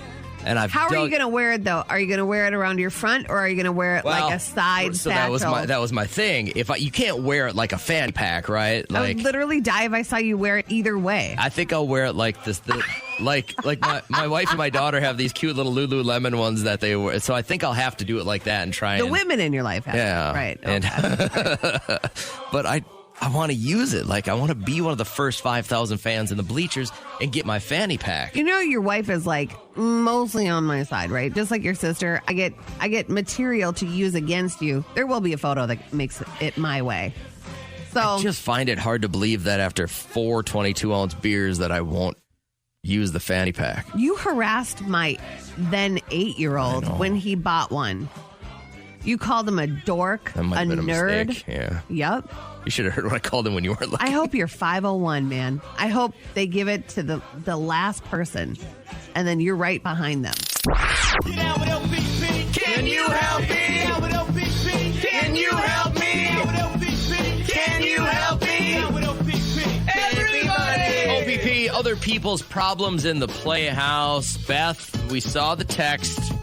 And How are you going to wear it, though? Are you going to wear it around your front, or are you going to wear it like a side satchel? That was my thing. You can't wear it like a fanny pack, right? I would literally die if I saw you wear it either way. I think I'll wear it like this. Like my wife and my daughter have these cute little Lululemon ones that they wear. So I think I'll have to do it like that and try. The women in your life have it. Right. Okay. But I want to use it. Like, I want to be one of the first 5,000 fans in the bleachers and get my fanny pack. You know, your wife is like mostly on my side, right? Just like your sister. I get material to use against you. There will be a photo that makes it my way. So I just find it hard to believe that after 4 22-ounce beers that I won't use the fanny pack. You harassed my then 8-year-old when he bought one. You called him a dork, that might a have been nerd. Mistake. Yeah. Yep. You should have heard what I called him when you weren't looking. I hope you're 501, man. I hope they give it to the last person, and then you're right behind them. Can you help me? Can you help me? Can you help me? Everybody! OPP, other people's problems in the Playhouse. Beth, we saw the text.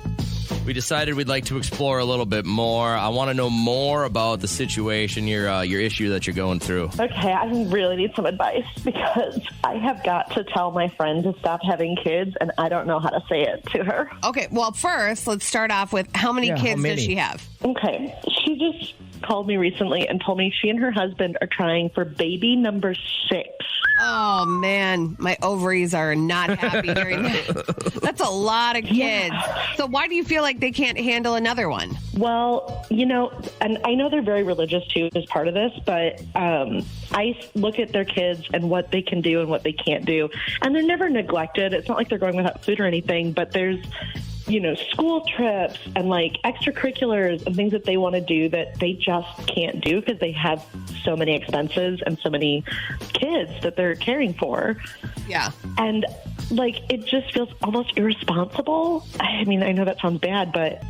We decided we'd like to explore a little bit more. I want to know more about the situation, your issue that you're going through. Okay, I really need some advice because I have got to tell my friend to stop having kids, and I don't know how to say it to her. Okay, well, first, let's start off with how many kids does she have? Okay, she just called me recently and told me she and her husband are trying for baby number 6. Oh, man. My ovaries are not happy hearing that. That's a lot of kids. Yeah. So why do you feel like they can't handle another one? Well, and I know they're very religious, too, as part of this, but I look at their kids and what they can do and what they can't do, and they're never neglected. It's not like they're going without food or anything, but there's school trips and like extracurriculars and things that they want to do that they just can't do because they have so many expenses and so many kids that they're caring for. Yeah. And like, it just feels almost irresponsible. I mean, I know that sounds bad, but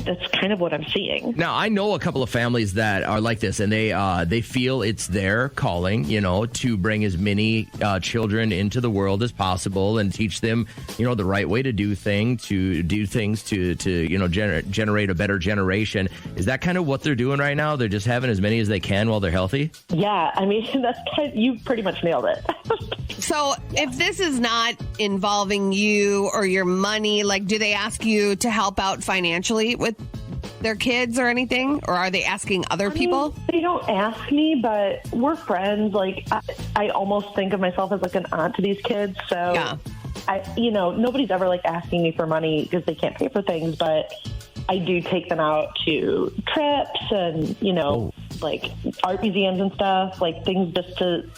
that's kind of what I'm seeing. Now, I know a couple of families that are like this, and they feel it's their calling, to bring as many children into the world as possible and teach them, the right way to do things, to generate a better generation. Is that kind of what they're doing right now? They're just having as many as they can while they're healthy? Yeah, I mean, you pretty much nailed it. So if this is not involving you or your money, like, do they ask you to help out financially with their kids or anything? Or are they asking other people? They don't ask me, but we're friends. Like, I almost think of myself as like an aunt to these kids. So, yeah. Nobody's ever like asking me for money because they can't pay for things, but I do take them out to trips and, like art museums and stuff, like things just to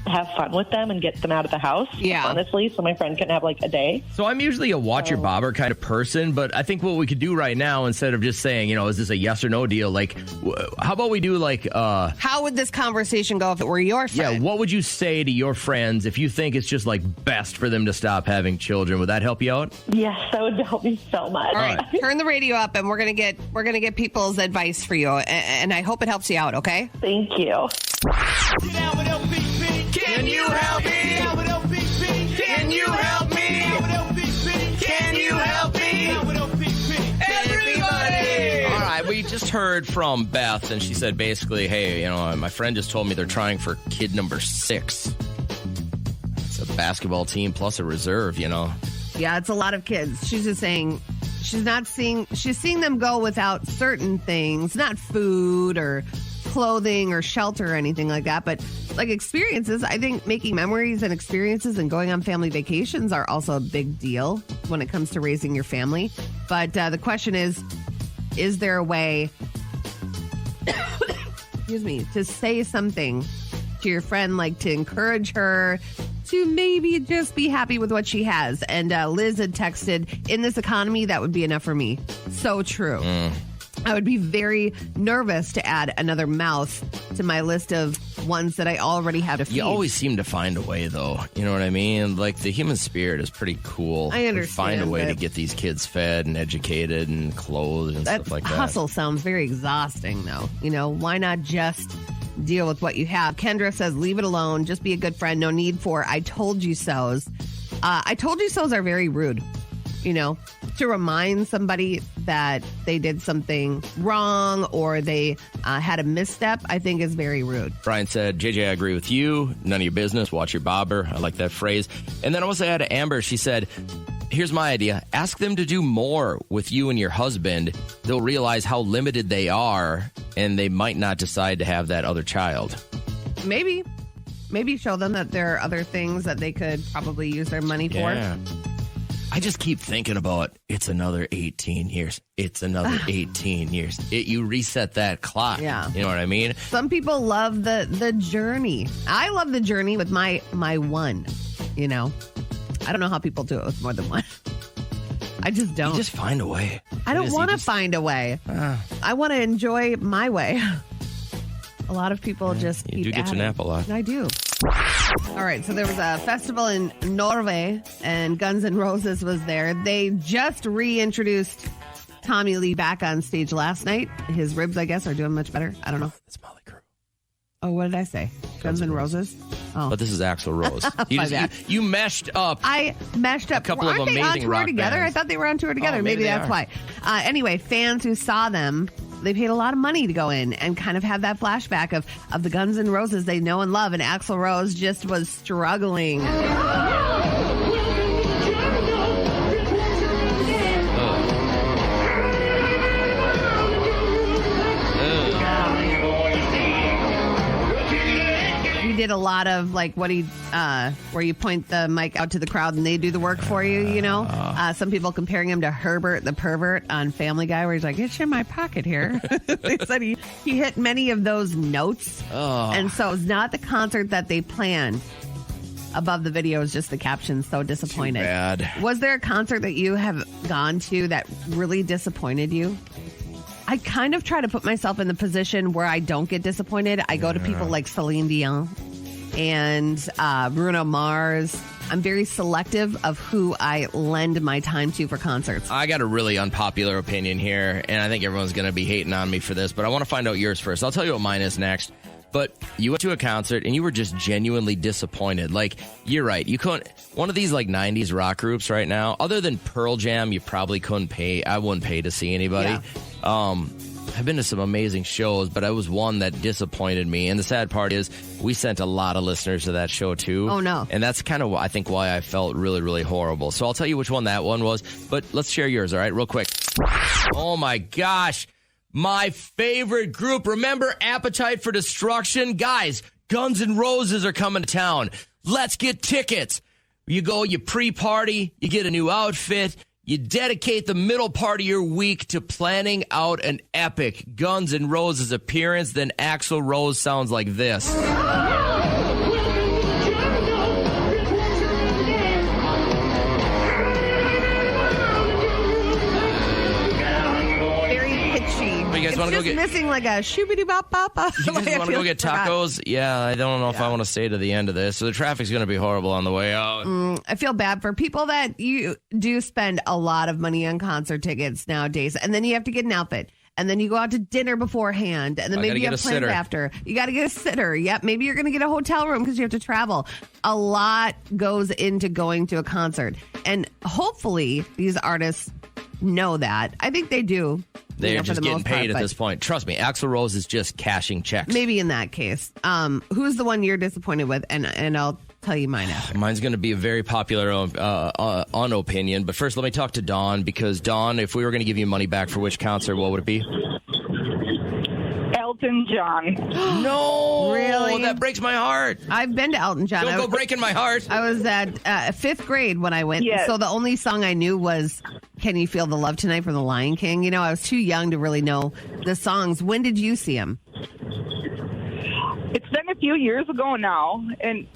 have fun with them and get them out of the house, honestly, so my friend can have like a day. So I'm usually a watch your bobber kind of person, but I think what we could do right now, instead of just saying, is this a yes or no deal, like, how about we do like... how would this conversation go if it were your friend? Yeah, what would you say to your friends if you think it's just like best for them to stop having children? Would that help you out? Yes, that would help me so much. All right, turn the radio up and we're gonna get people's advice for you, and I hope it helps you out, okay? Thank you. Can you help me? Can you help me? Can you help me? Everybody! All right, we just heard from Beth, and she said basically, hey, my friend just told me they're trying for kid number 6. It's a basketball team plus a reserve, Yeah, it's a lot of kids. She's just saying she's seeing them go without certain things, not food or clothing or shelter or anything like that, but like experiences. I think making memories and experiences and going on family vacations are also a big deal when it comes to raising your family. But the question is there a way excuse me, to say something to your friend, like to encourage her to maybe just be happy with what she has? And Liz had texted, in this economy, that would be enough for me. So true. I would be very nervous to add another mouth to my list of ones that I already have to feed. You always seem to find a way, though. You know what I mean? Like, the human spirit is pretty cool. I understand. We find a way to get these kids fed and educated and clothed and stuff like that. Hustle sounds very exhausting, though. Why not just deal with what you have? Kendra says, leave it alone. Just be a good friend. No need for I told you so's. I told you so's are very rude. To remind somebody that they did something wrong or they had a misstep, I think is very rude. Brian said, JJ, I agree with you. None of your business. Watch your bobber. I like that phrase. And then I want to say hi to Amber. She said, here's my idea. Ask them to do more with you and your husband. They'll realize how limited they are, and they might not decide to have that other child. Maybe show them that there are other things that they could probably use their money for. Yeah. I just keep thinking about it's another 18 years. It's another 18 years. You reset that clock. Yeah. You know what I mean? Some people love the journey. I love the journey with my one, I don't know how people do it with more than one. I just don't. You just find a way. I don't want to find a way. I want to enjoy my way. A lot of people just keep do get to nap a lot. I do. All right, so there was a festival in Norway, and Guns N' Roses was there. They just reintroduced Tommy Lee back on stage last night. His ribs, I guess, are doing much better. I don't know. It's Molly Crew. Oh, what did I say? Guns N' Roses? Oh. But this is Axl Rose. You meshed up. I meshed up. A couple of amazing rock bands. Aren't they on tour together? I thought they were on tour together. Oh, maybe that's why. Anyway, fans who saw them, they paid a lot of money to go in and kind of have that flashback of the Guns N' Roses they know and love. And Axl Rose just was struggling. did a lot of like where you point the mic out to the crowd and they do the work for you, you know? Some people comparing him to Herbert the pervert on Family Guy, where he's like, it's in my pocket here. They said he hit many of those notes. And so it's not the concert that they planned. Above the video is just the caption, so disappointed. Too bad. Was there a concert that you have gone to that really disappointed you? I kind of try to put myself in the position where I don't get disappointed. I go to people like Celine Dion and Bruno Mars. I'm very selective of who I lend my time to for concerts. I got a really unpopular opinion here, and I think everyone's going to be hating on me for this, but I want to find out yours first. I'll tell you what mine is next. But you went to a concert and you were just genuinely disappointed. Like, you're right. You couldn't. One of these like 90s rock groups right now, other than Pearl Jam, you probably couldn't pay. I wouldn't pay to see anybody. Yeah. I've been to some amazing shows, but it was one that disappointed me. And the sad part is we sent a lot of listeners to that show too. Oh, no. And that's kind of, I think, why I felt really, really horrible. So I'll tell you which one that one was. But let's share yours, all right, real quick. Oh, my gosh. My favorite group. Remember Appetite for Destruction? Guys, Guns N' Roses are coming to town. Let's get tickets. You go, you pre-party, you get a new outfit, you dedicate the middle part of your week to planning out an epic Guns N' Roses appearance. Then Axl Rose sounds like this. You guys want to go get missing like a shoobity bop bop. You guys want to go get tacos? Yeah, I don't know if I want to stay to the end of this. So the traffic's going to be horrible on the way out. I feel bad for people that you do spend a lot of money on concert tickets nowadays, and then you have to get an outfit. And then you go out to dinner beforehand, and then maybe you have plans after. You got to get a sitter. Yep, maybe you're going to get a hotel room because you have to travel. A lot goes into going to a concert. And hopefully these artists know that. I think they do. They're just getting paid at this point. Trust me, Axl Rose is just cashing checks. Maybe in that case. Who's the one you're disappointed with? And I'll tell you mine after. Mine's going to be a very popular opinion. But first, let me talk to Dawn, because Dawn, if we were going to give you money back for which concert, what would it be? Elton John. No! Really? That breaks my heart. I've been to Elton John. Don't go breaking my heart. I was at fifth grade when I went. Yes. So the only song I knew was Can You Feel the Love Tonight from The Lion King. You know, I was too young to really know the songs. When did you see him? It's been a few years ago now, and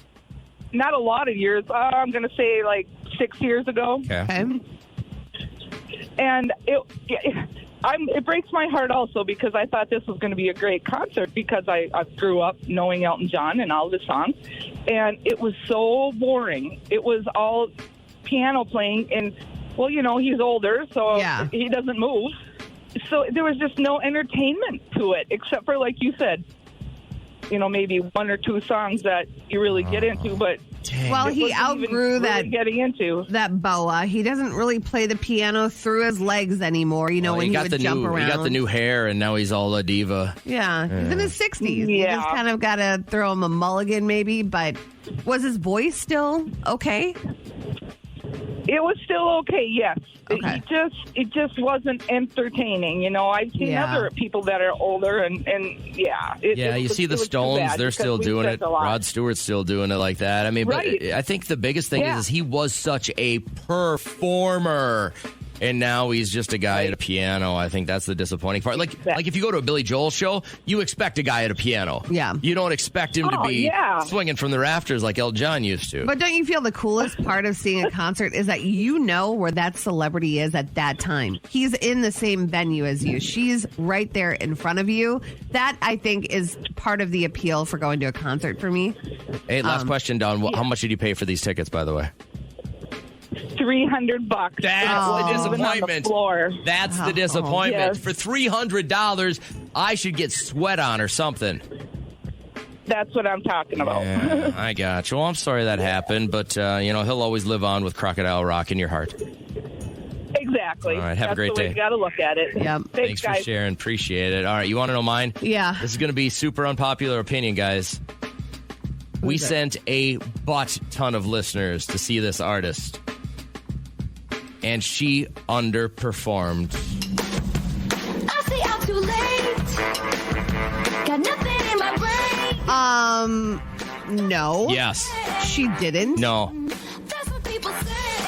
not a lot of years. I'm going to say like 6 years ago. Okay. And it breaks my heart also because I thought this was going to be a great concert because I grew up knowing Elton John and all the songs, and it was so boring. It was all piano playing, and well, you know, he's older, so he doesn't move. So there was just no entertainment to it except for, like you said, you know, maybe one or two songs that you really get into, but well, he outgrew that really getting into that boa. He doesn't really play the piano through his legs anymore. You know, when he would jump around. He got the new hair, and now he's all a diva. Yeah, he's in his 60s. You just kind of got to throw him a mulligan, maybe. But was his voice still okay? It was still okay, yes. Okay. It just wasn't entertaining. You know, I've seen other people that are older, and you see the Stones, they're still doing it. Rod Stewart's still doing it like that. I mean, right. But I think the biggest thing is he was such a performer. And now he's just a guy at a piano. I think that's the disappointing part. Like if you go to a Billy Joel show, you expect a guy at a piano. Yeah. You don't expect him to be swinging from the rafters like Elton John used to. But don't you feel the coolest part of seeing a concert is that you know where that celebrity is at that time? He's in the same venue as you. She's right there in front of you. That, I think, is part of the appeal for going to a concert for me. Hey, last question, Don. How much did you pay for these tickets, by the way? $300. That's the disappointment. That's the disappointment. Yes. For $300, I should get sweat on or something. That's what I'm talking about. Yeah, I got you. Well, I'm sorry that happened, but you know, he'll always live on with Crocodile Rock in your heart. Exactly. All right, have a great day. You got to look at it. Yeah. Thanks for sharing. Appreciate it. All right, you want to know mine? Yeah. This is going to be super unpopular opinion, guys. We sent a butt ton of listeners to see this artist, and she underperformed. I say I'm too late. Got nothing in my brain. No. Yes. She didn't. No.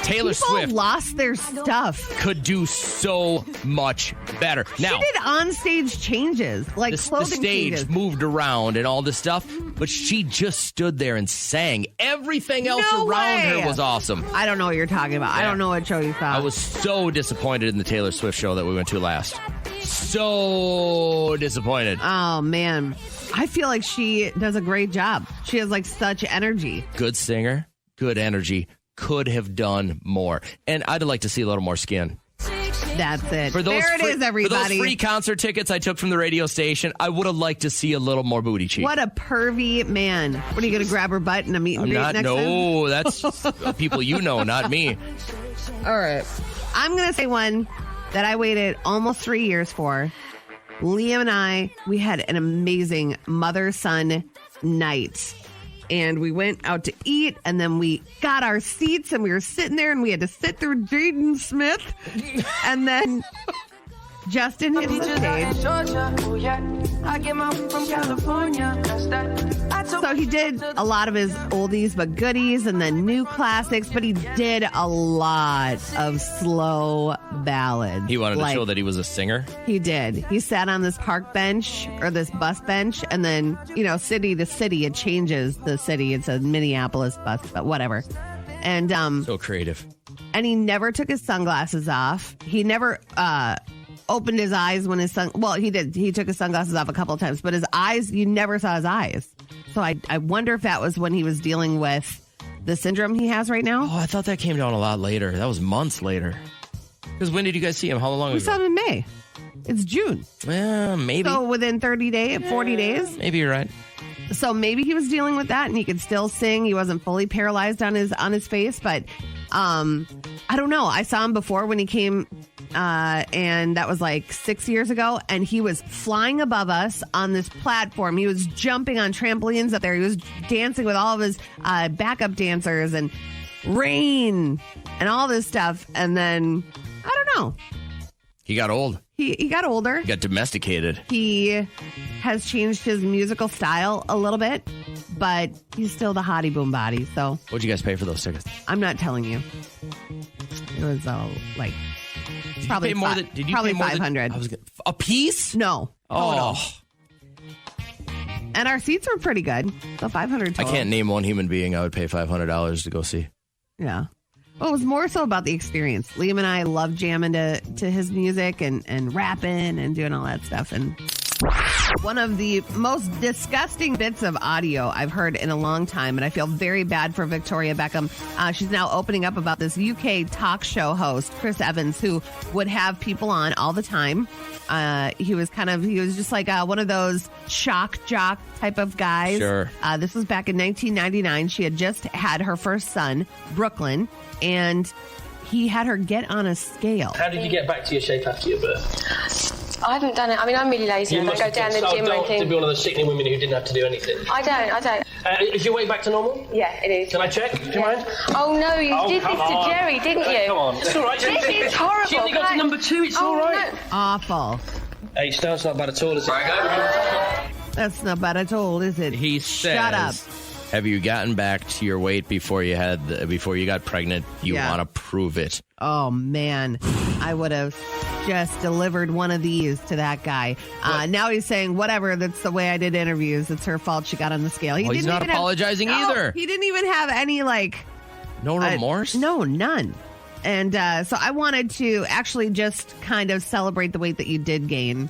Taylor People Swift lost their stuff. could do so much better. Now, She did on-stage changes, like the clothing stage changes. moved around and all this stuff, but she just stood there and sang. Everything else No around way. her was awesome. I don't know what you're talking about. I Yeah. don't know what show you saw. I was so disappointed in the Taylor Swift show that we went to last. So disappointed. Oh, man. I feel like she does a great job. She has like such energy. Good singer, good energy, could have done more. And I'd like to see a little more skin. That's it. For those there it free, is, everybody. For those free concert tickets I took from the radio station, I would have liked to see a little more booty cheek. What a pervy man. What are you going to grab her butt in a meet and I'm greet not. next time? No, that's people you know, not me. All right. I'm going to say one that I waited almost 3 years for. Liam and I, we had an amazing mother-son night. And we went out to eat, and then we got our seats, and we were sitting there, and we had to sit through Jaden Smith. And then Justin hit the stage. So he did a lot of his oldies but goodies and then new classics, but he did a lot of slow ballads. He wanted Like, to show that he was a singer. he did. He sat on this park bench or this bus bench, and then, city to city, it changes the city. It's a Minneapolis bus, but whatever. And So creative. and he never took his sunglasses off. He never opened his eyes when he did. He took his sunglasses off a couple of times, but his eyes, you never saw his eyes. So I wonder if that was when he was dealing with the syndrome he has right now. Oh, I thought that came down a lot later. That was months later. Because when did you guys see him? How long We ago? saw him in May. It's June. Well, maybe. So within 40 days. Maybe you're right. So maybe he was dealing with that and he could still sing. He wasn't fully paralyzed on his face, but I don't know. I saw him before when he came and that was like 6 years ago, and he was flying above us on this platform. He was jumping on trampolines up there. He was dancing with all of his backup dancers and rain and all this stuff. And then, I don't know. He got old. He got older. He got domesticated. He has changed his musical style a little bit, but he's still the hottie boom body. So What'd you guys pay for those tickets? I'm not telling you. It was like Did probably you pay more fi- than? Did you probably pay more than- 500 I was gonna, a piece? No. Oh, And our seats were pretty good. So 500 I total. can't name one human being I would pay $500 to go see. Yeah. Well, it was more so about the experience. Liam and I love jamming to his music and rapping and doing all that stuff. And one of the most disgusting bits of audio I've heard in a long time, and I feel very bad for Victoria Beckham. She's now opening up about this UK talk show host, Chris Evans, who would have people on all the time. He was just like one of those shock jock type of guys. Sure. This was back in 1999. She had just had her first son, Brooklyn, and he had her get on a scale. How did you get back to your shape after your birth? I haven't done it. I mean, I'm really lazy. I don't go down the gym or anything. To be one of those sickening women who didn't have to do anything. I don't. Is your weight back to normal? Yeah, it is. Can I check? Do you mind? Oh, no, you did this to Jerry, didn't you? Come on. It's all right. This is horrible. She only got to number 2. It's all right. No. Awful. 8 stone's not bad at all, is it? That's not bad at all, is it? He says, Shut up. Have you gotten back to your weight before you got pregnant? You Yeah. want to prove it. Oh, man. I would have just delivered one of these to that guy. Now he's saying, whatever, that's the way I did interviews. It's her fault she got on the scale. He's not apologizing either. He didn't even have any, No remorse? No, none. And so I wanted to actually just kind of celebrate the weight that you did gain.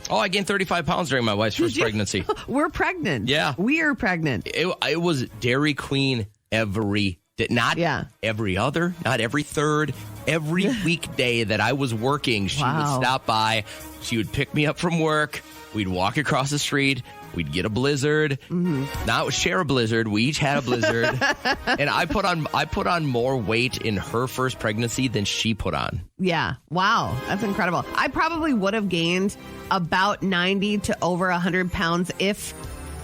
Oh, I gained 35 pounds during my wife's first pregnancy. We're pregnant. Yeah. We are pregnant. It was Dairy Queen every day. Not every other, not every third. Every weekday that I was working, she would stop by. She would pick me up from work. We'd walk across the street. We'd get a Blizzard. Not share a Blizzard. We each had a Blizzard. And I put on more weight in her first pregnancy than she put on. Yeah. Wow. That's incredible. I probably would have gained about 90 to over 100 pounds if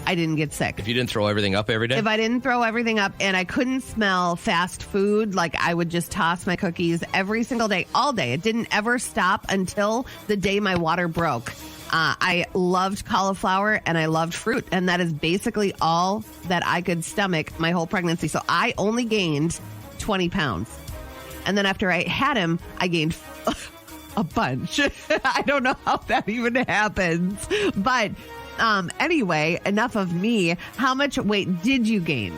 I didn't get sick. If you didn't throw everything up every day? If I didn't throw everything up and I couldn't smell fast food, like I would just toss my cookies every single day, all day. It didn't ever stop until the day my water broke. I loved cauliflower and I loved fruit. And that is basically all that I could stomach my whole pregnancy. So I only gained 20 pounds. And then after I had him, I gained a bunch. I don't know how that even happens. But anyway, enough of me. How much weight did you gain?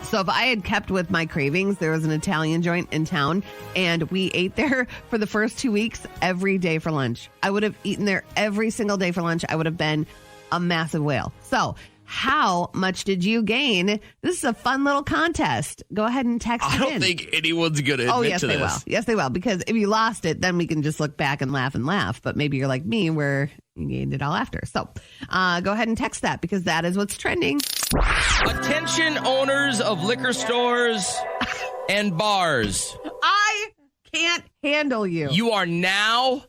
So if I had kept with my cravings, there was an Italian joint in town, and we ate there for the first 2 weeks every day for lunch. I would have eaten there every single day for lunch. I would have been a massive whale. So how much did you gain? This is a fun little contest. Go ahead and text it in. I don't think anyone's going to admit to this. Oh, yes, they will. Yes, they will. Because if you lost it, then we can just look back and laugh. But maybe you're like me where you gained it all after. So go ahead and text that because that is what's trending. Attention owners of liquor stores and bars. I can't handle you. You are now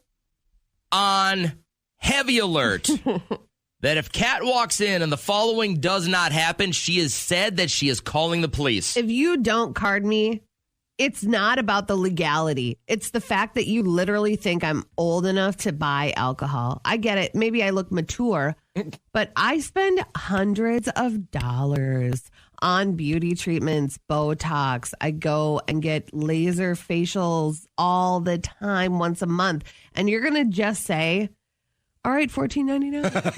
on heavy alert. That if Kat walks in and the following does not happen, she has said that she is calling the police. If you don't card me, it's not about the legality. It's the fact that you literally think I'm old enough to buy alcohol. I get it. Maybe I look mature, but I spend hundreds of dollars on beauty treatments, Botox. I go and get laser facials all the time, once a month. And you're going to just say, all right, $14.99.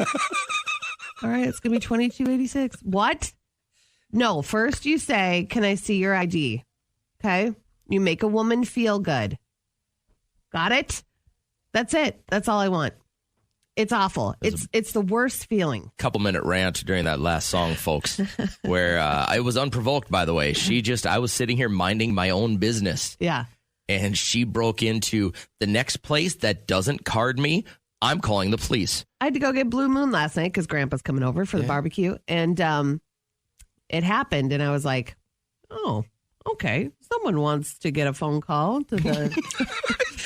All right, it's going to be $22.86. What? No, first you say, can I see your ID? Okay? You make a woman feel good. Got it? That's it. That's all I want. It's awful. It's the worst feeling. Couple-minute rant during that last song, folks, where I was unprovoked, by the way. I was sitting here minding my own business. Yeah. And she broke into the next place that doesn't card me. I'm calling the police. I had to go get Blue Moon last night because Grandpa's coming over for the barbecue. And it happened. And I was like, oh, okay. Someone wants to get a phone call to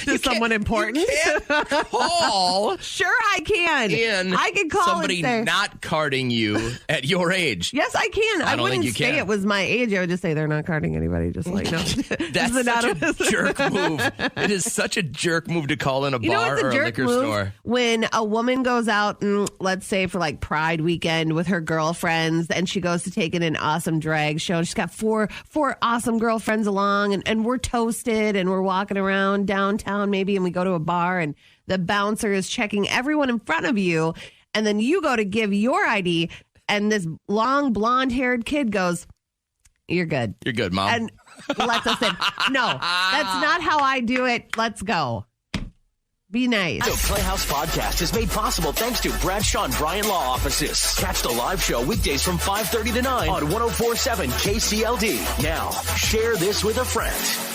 to someone important. You can't call. Sure, I can. I can call somebody and say, not carding you at your age. Yes, I can. I wouldn't say it was my age. I would just say they're not carding anybody. Just like, no. That's such a jerk move. It is such a jerk move to call in a bar or a liquor store. When a woman goes out and let's say for like Pride weekend with her girlfriends and she goes to take in an awesome drag show. And she's got four awesome girlfriends along and we're toasted and we're walking around downtown maybe and we go to a bar and the bouncer is checking everyone in front of you and then you go to give your ID and this long blonde haired kid goes, you're good. You're good, Mom. And lets us in. No, that's not how I do it. Let's go. Be nice. The Playhouse Podcast is made possible thanks to Bradshaw and Bryan Law Offices. Catch the live show weekdays from 5:30 to 9 on 104.7 KCLD. Now, share this with a friend.